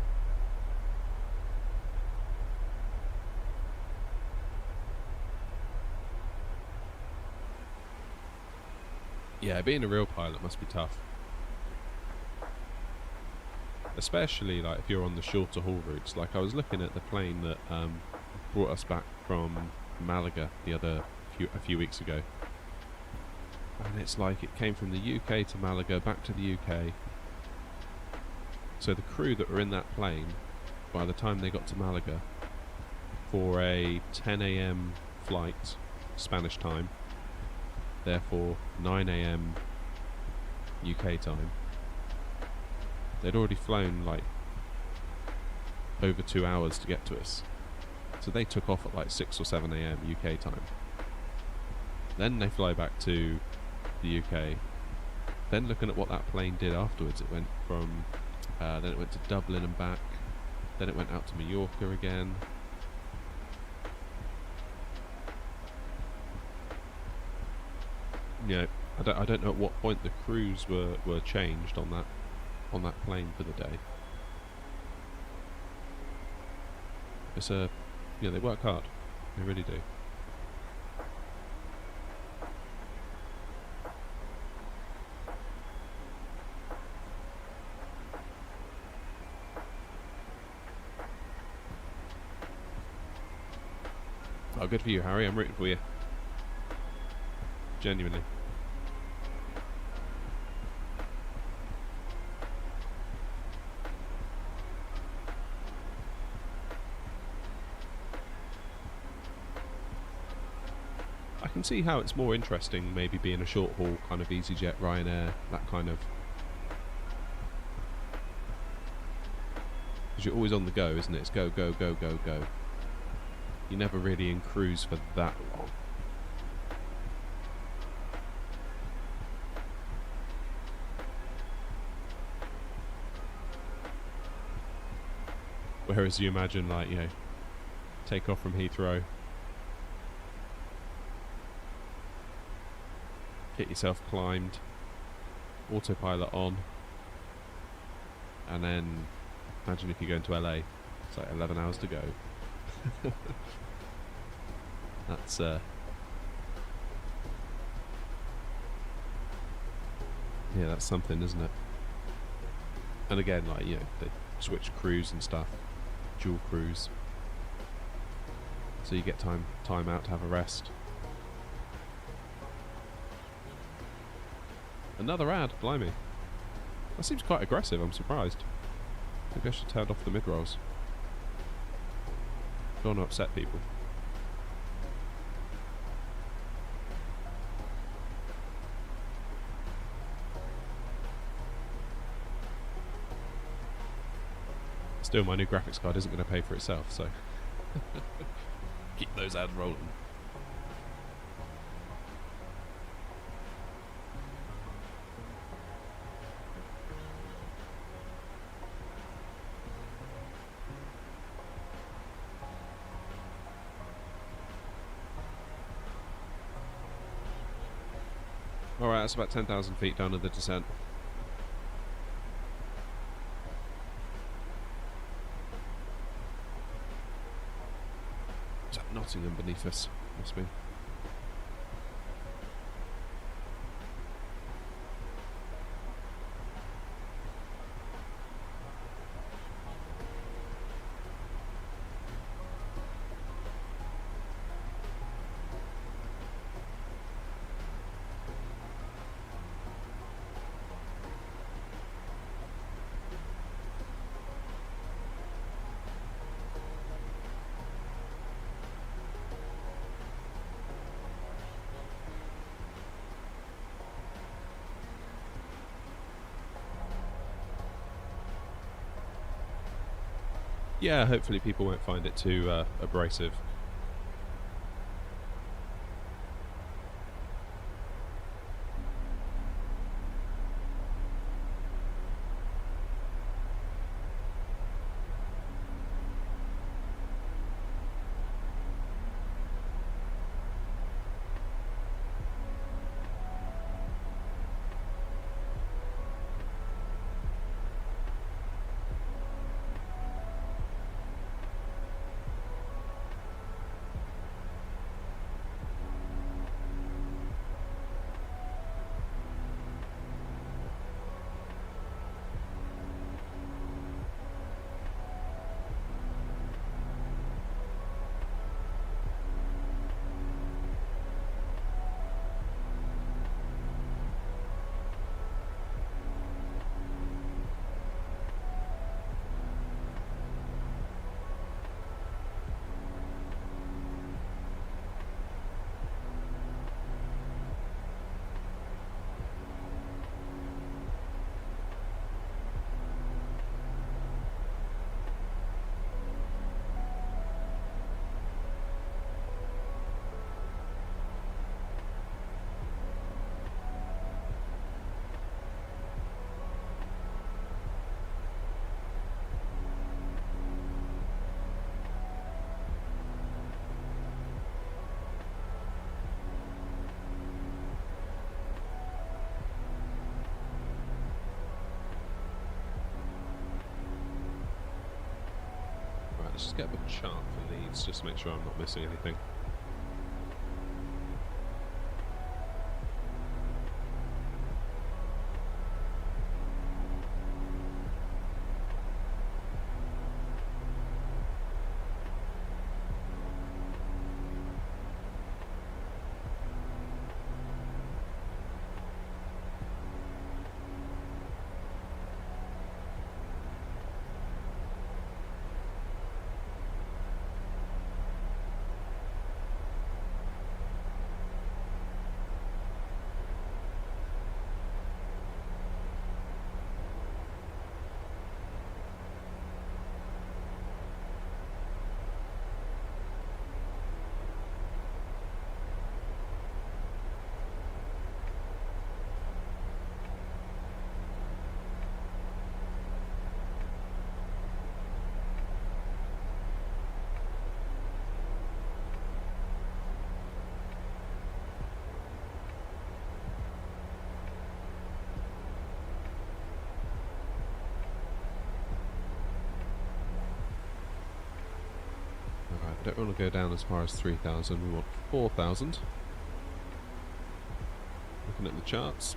Yeah, being a real pilot must be tough. Especially like if you're on the shorter haul routes. Like I was looking at the plane that brought us back from Malaga a few weeks ago. And it's like it came from the UK to Malaga, back to the UK. So the crew that were in that plane, by the time they got to Malaga, for a 10 AM flight, Spanish time, therefore 9 AM UK time, they'd already flown like over 2 hours to get to us. So they took off at like 6 or 7 AM UK time. Then they fly back to the UK. Then looking at what that plane did afterwards, it went from then it went to Dublin and back, then it went out to Mallorca again. Yeah, I don't know at what point the crews were changed on that plane for the day. It's yeah, they work hard, they really do. Oh, good for you, Harry. I'm rooting for you. Genuinely. I can see how it's more interesting maybe being a short haul kind of EasyJet, Ryanair, that kind of... Because you're always on the go, isn't it? It's go, go, go, go, go. You're never really in cruise for that long. Whereas you imagine, like, you know, take off from Heathrow, get yourself climbed, autopilot on, and then imagine if you go into LA, it's like 11 hours to go. That's yeah, that's something, isn't it? And again, like, you know, they switch crews and stuff, dual crews, so you get time out to have a rest. Another ad, blimey. That seems quite aggressive, I'm surprised. Maybe I should turn off the mid-rolls. Don't want to upset people. Still, my new graphics card isn't going to pay for itself, so keep those ads rolling. Alright, that's about 10,000 feet down of the descent. Is that Nottingham beneath us? Must be. Yeah, hopefully people won't find it too abrasive. Let's just get a chart for Leeds, just to make sure I'm not missing anything. Don't want to go down as far as 3,000, we want 4,000. Looking at the charts.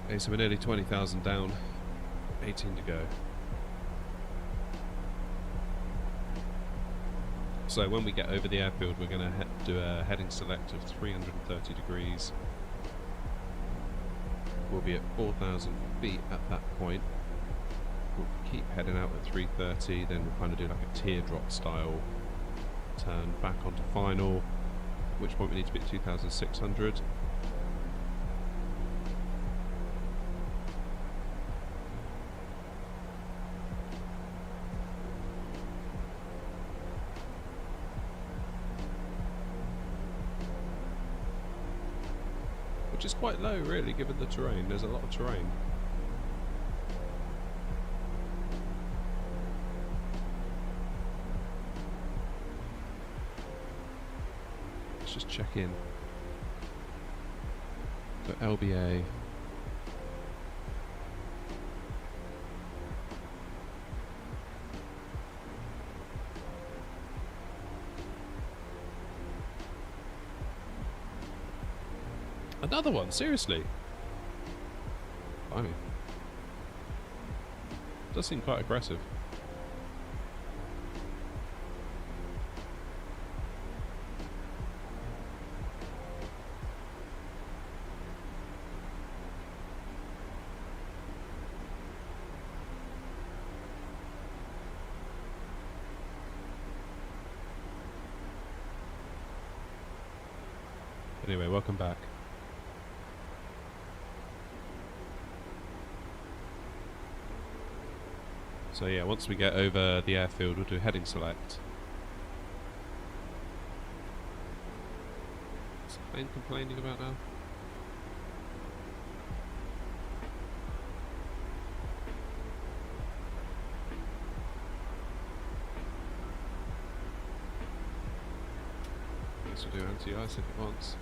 Okay, so we're nearly 20,000 down, 18 to go. So when we get over the airfield, we're going to do a heading select of 330 degrees. We'll be at 4,000 feet at that point. We'll keep heading out at 330, then we'll kind of do like a teardrop style turn back onto final, at which point we need to be at 2,600. Which is quite low really, given the terrain. There's a lot of terrain. Let's just check in. So LBA. Another one, seriously? I mean, does seem quite aggressive. Anyway, welcome back. So yeah, once we get over the airfield, we'll do heading select. What's the plane complaining about now? I guess we'll do anti-ice if it wants.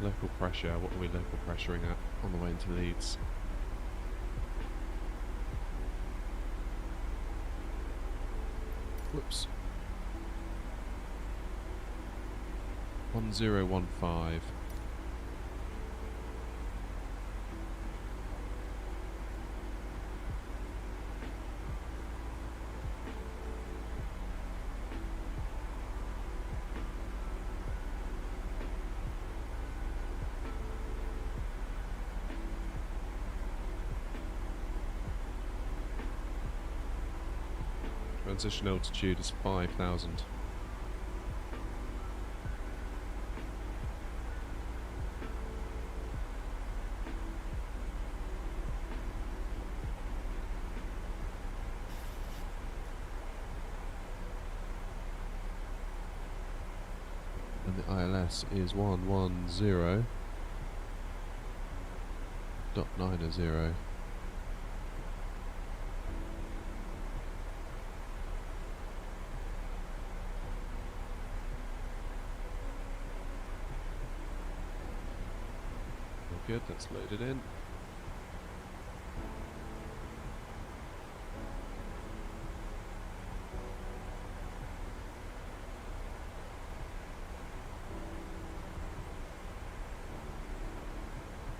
Local pressure, what are we local pressuring at on the way into Leeds? Whoops. 1015. Transition altitude is 5,000. And the ILS is 110.90. Good, that's loaded in.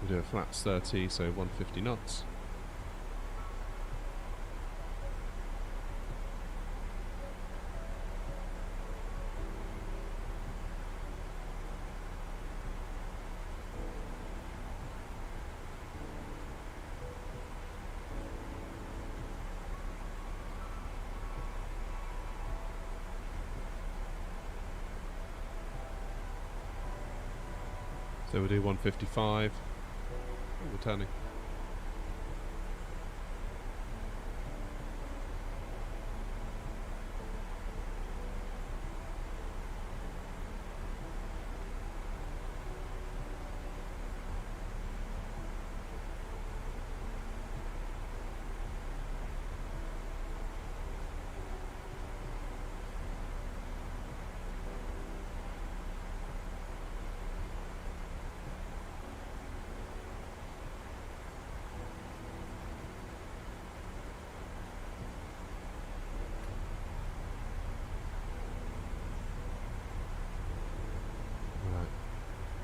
We'll do a flaps 30, so 150 knots. So we'll do 155. Oh, we're turning.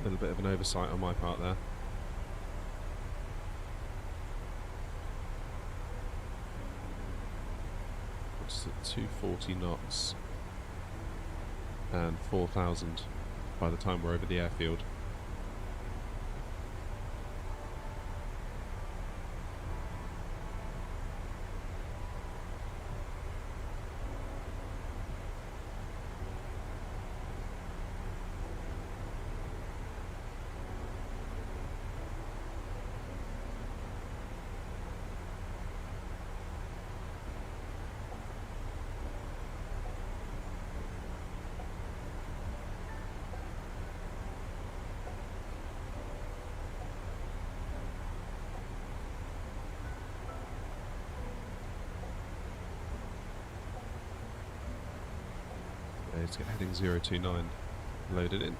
little bit of an oversight on my part there. It's at 240 knots and 4,000 by the time we're over the airfield. Let's get heading 029 loaded in.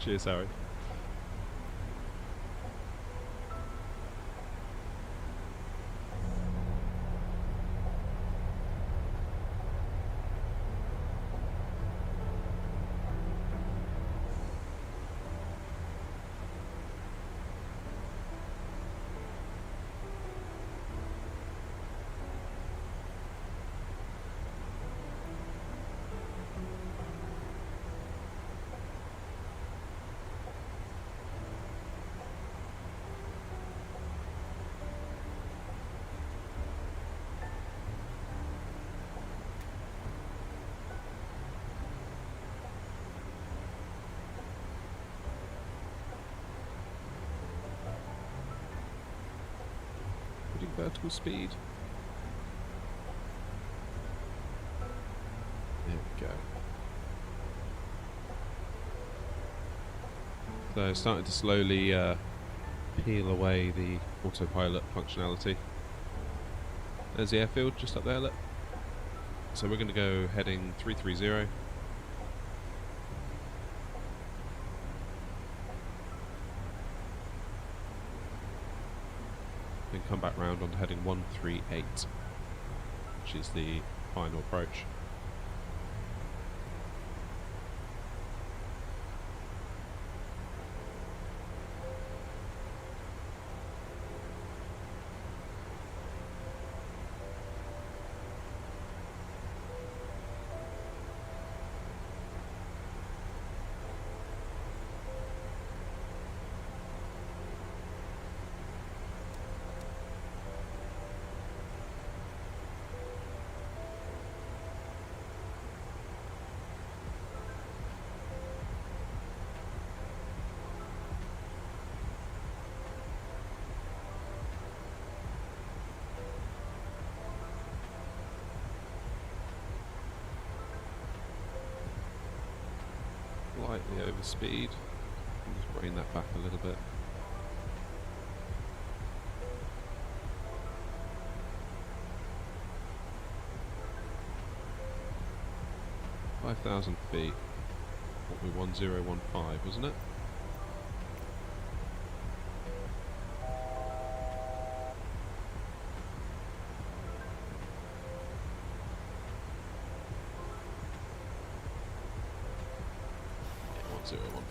Cheers, Harry. Vertical speed. There we go. So starting to slowly peel away the autopilot functionality. There's the airfield just up there, look. So we're going to go heading 330. Then come back round on heading 138, which is the final approach. Slightly over speed. Just bring that back a little bit. "5,000 feet. What we 1015, wasn't it? Yeah, 1015.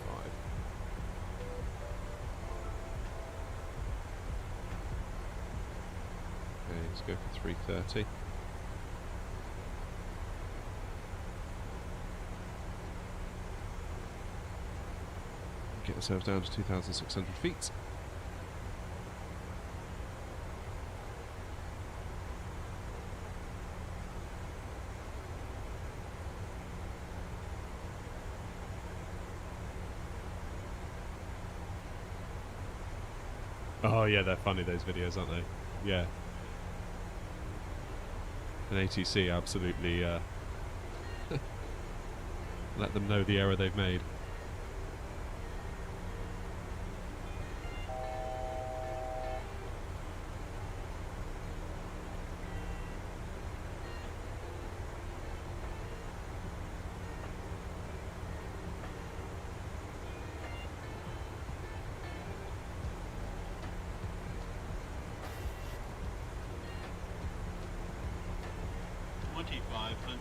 Okay, let's go for 330. Get ourselves down to 2,600 feet. Oh yeah, they're funny, those videos, aren't they? Yeah. And ATC absolutely let them know the error they've made. 2500.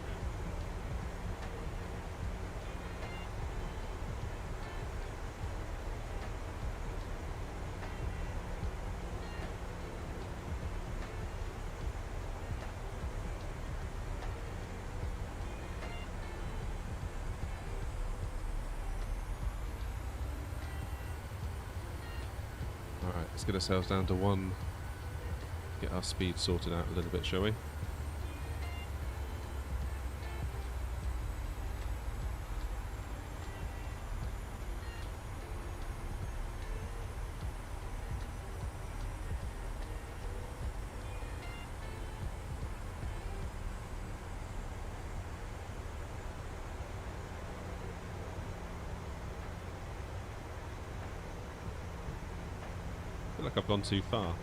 Alright, let's get ourselves down to 1. Get our speed sorted out a little bit, shall we? I feel like I've gone too far.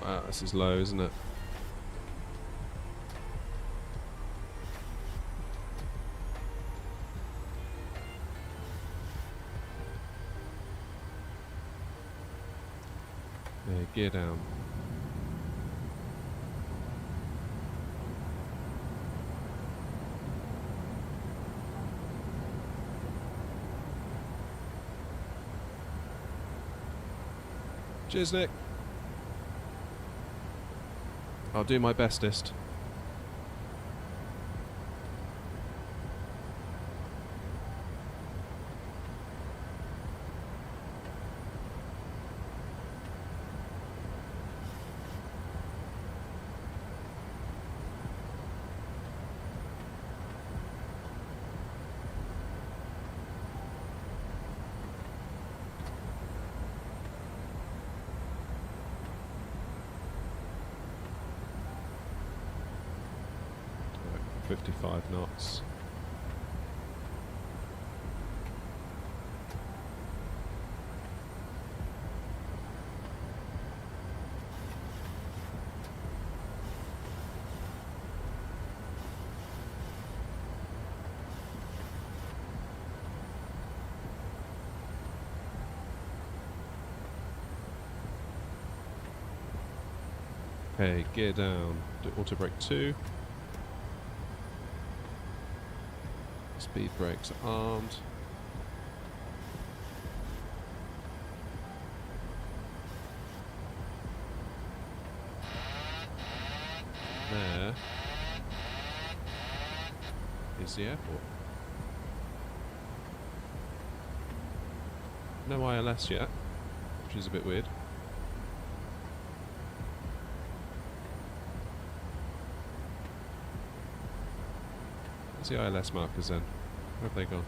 Wow, this is low, isn't it? Yeah, gear down. Cheers, Nick. I'll do my bestest. Right, 55 knots. Okay, gear down. Do auto brake 2. Speed brakes armed. There is the airport. No ILS yet, which is a bit weird. Where's the ILS markers then? Where have they gone?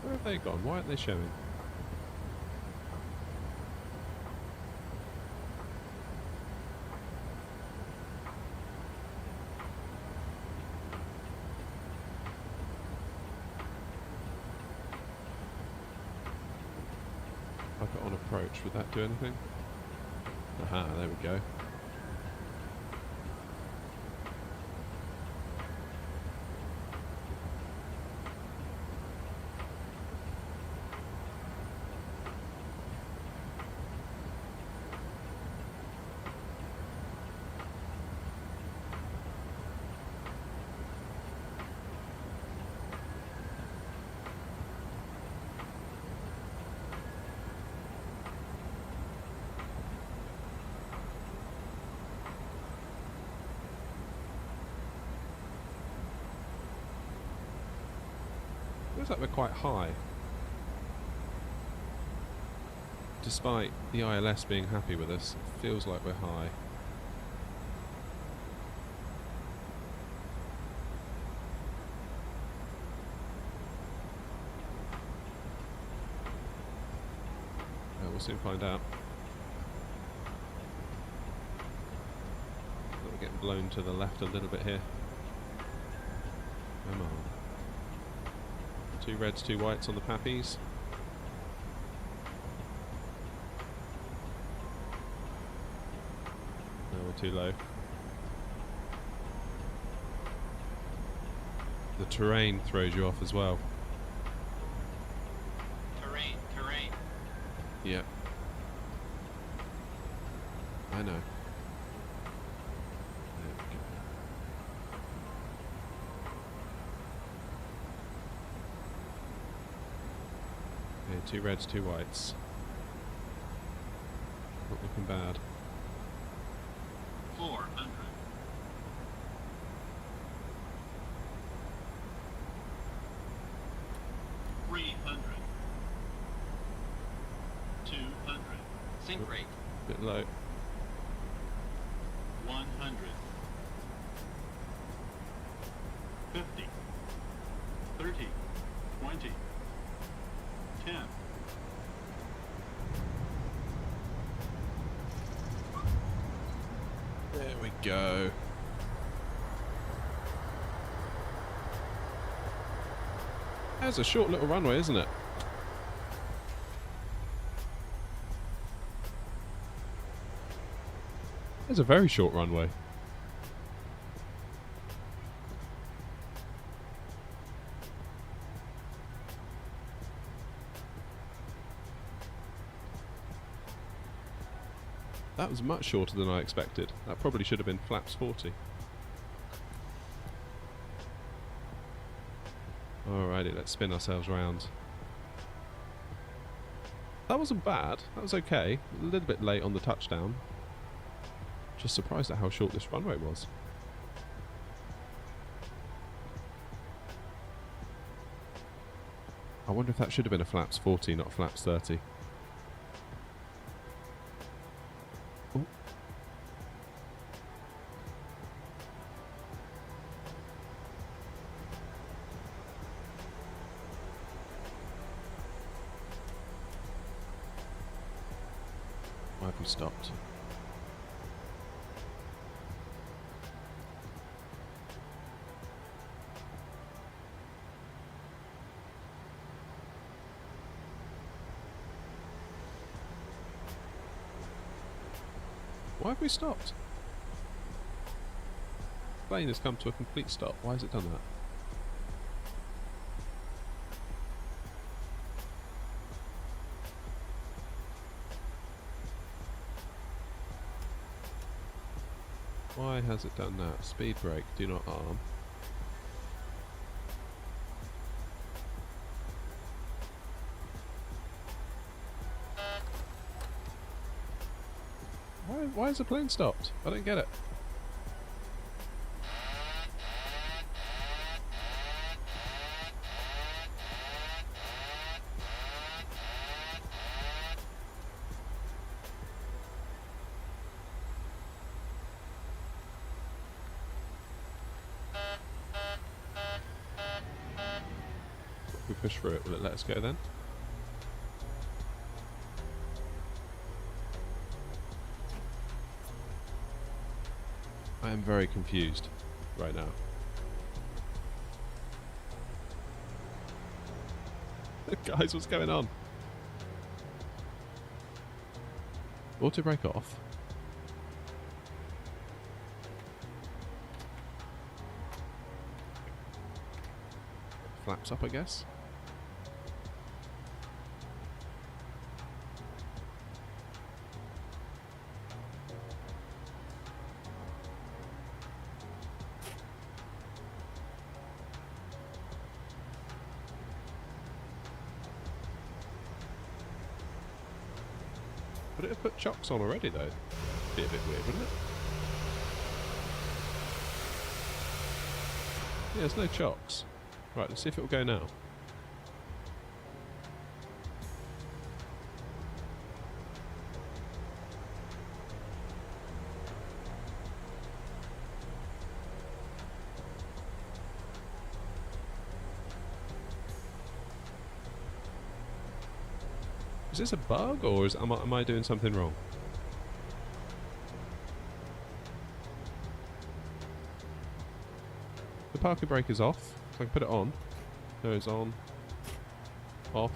Where have they gone? Why aren't they showing? If I put on approach, would that do anything? Aha, there we go. Feels like we're quite high. Despite the ILS being happy with us, it feels like we're high. We'll soon find out. We're getting blown to the left a little bit here. Come on. 2 reds, 2 whites on the pappies. No, we're too low. The terrain throws you off as well. Terrain. Yeah. I know. There we go. Okay, 2 reds, 2 whites. Not looking bad. 400. 300. 200. Sync rate. Bit low. 100. 50. 30. 20. 10. There we go. That's a short little runway, isn't it? It's a very short runway. That was much shorter than I expected. That probably should have been flaps 40. Alrighty, let's spin ourselves round. That wasn't bad. That was okay. A little bit late on the touchdown. Just surprised at how short this runway was. I wonder if that should have been a flaps 40, not flaps 30. Ooh. Why have we stopped? Why have we stopped? The plane has come to a complete stop. Why has it done that? Why has it done that? Speed brake, do not arm. Why is the plane stopped? I don't get it. If we push through it, will it let us go then? I am very confused right now. Guys, what's going on? Auto brake off. Flaps up, I guess. Would it have put chocks on already though? Be a bit weird, wouldn't it? Yeah, there's no chocks. Right, let's see if it will go now. Is this a bug, or am I doing something wrong? The parking brake is off, so I can put it on. No, it's on. Off.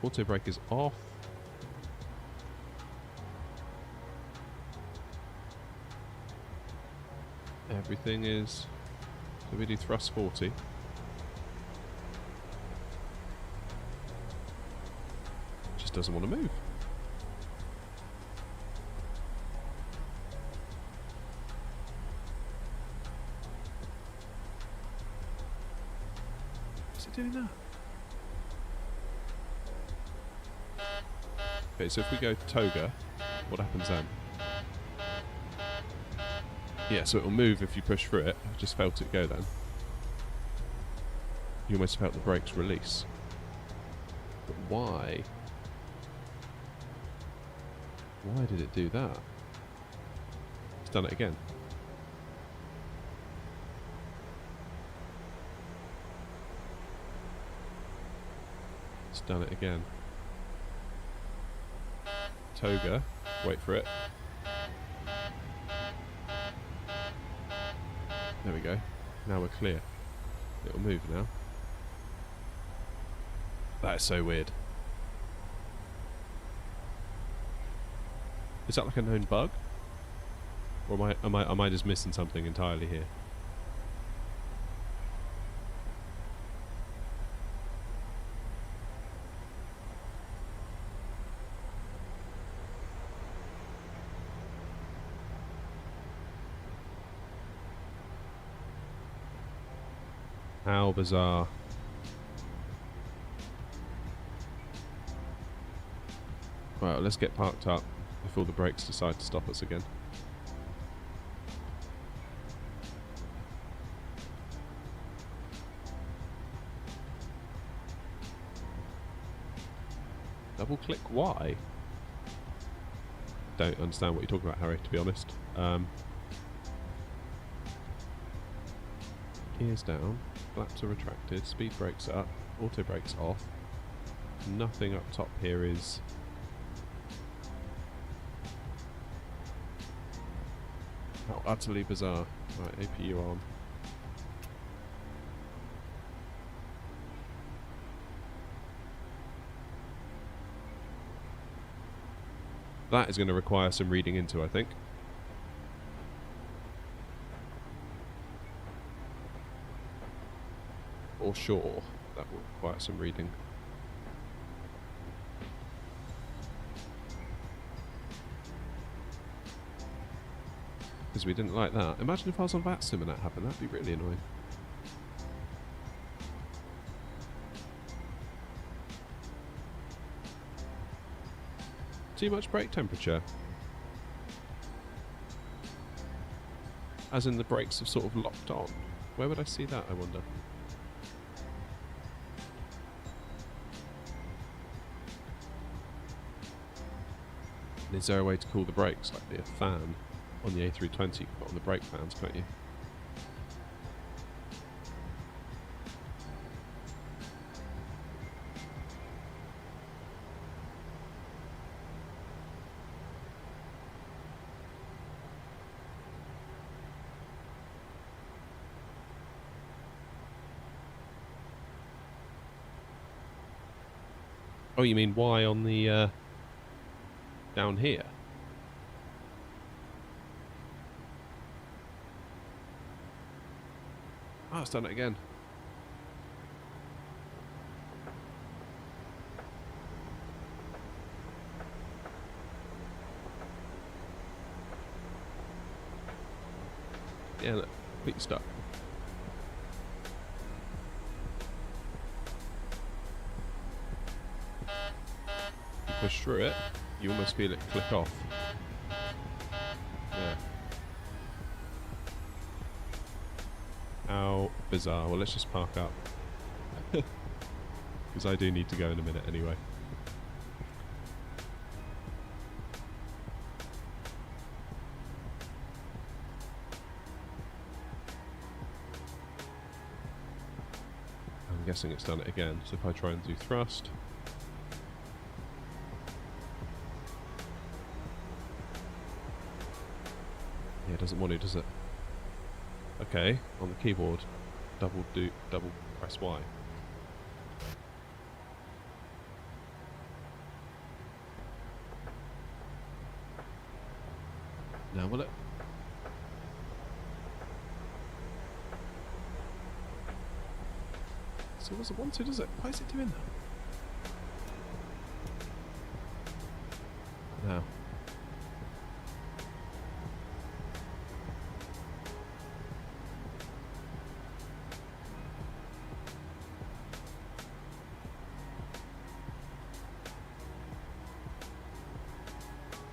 Auto brake is off. Everything is... So we do thrust 40. Just doesn't want to move. What's it doing now? Okay, so if we go toga, what happens then? Yeah, so it'll move if you push through it. I just felt it go then. You almost felt the brakes release. But why? Why did it do that? It's done it again. It's done it again. Toga, wait for it. There we go. Now we're clear. It'll move now. That is so weird. Is that like a known bug? Or am I just missing something entirely here? How bizarre. Right, let's get parked up before the brakes decide to stop us again. Double click Y? Don't understand what you're talking about, Harry, to be honest. Gears down, flaps are retracted, speed brakes up, auto brakes off. Nothing up top here is... How utterly bizarre. Right, APU on. That is going to require some reading into, I think. Or sure, that will require some reading. Because we didn't like that. Imagine if I was on VATSIM and that happened, that'd be really annoying. Too much brake temperature. As in the brakes have sort of locked on. Where would I see that, I wonder? And is there a way to cool the brakes, like the fan on the A320 you can put on the brake fans, can't you? Oh, you mean why on the down here? Oh, it's done it again. Yeah, look, feet stuck. You push through it, you almost feel it click off. Yeah. How bizarre. Well, let's just park up. Because I do need to go in a minute anyway. I'm guessing it's done it again. So if I try and do thrust, yeah, it doesn't want to, does it? Okay, on the keyboard, double press Y. Now will it? So it doesn't want to, does it? Why is it doing that? Now.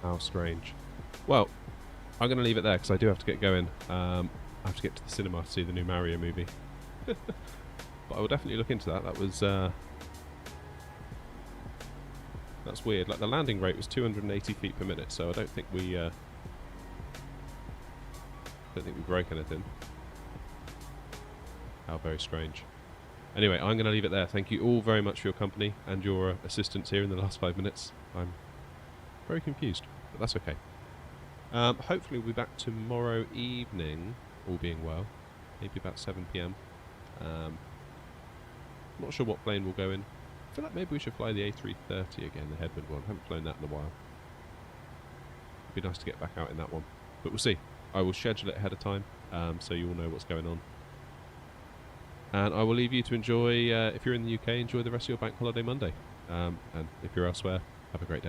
How strange. Well, I'm going to leave it there because I do have to get going. I have to get to the cinema to see the new Mario movie. But I will definitely look into that. That was that's weird. Like the landing rate was 280 feet per minute, so I don't think we broke anything. How very strange. Anyway, I'm going to leave it there. Thank you all very much for your company and your assistance here in the last 5 minutes. I'm very confused, but that's okay. Hopefully we'll be back tomorrow evening, all being well. Maybe about 7 PM. Not sure what plane we'll go in. I feel like maybe we should fly the A330 again, the headwind one. I haven't flown that in a while. It'd be nice to get back out in that one. But we'll see. I will schedule it ahead of time, so you all know what's going on. And I will leave you to enjoy, if you're in the UK, enjoy the rest of your bank holiday Monday. And if you're elsewhere, have a great day.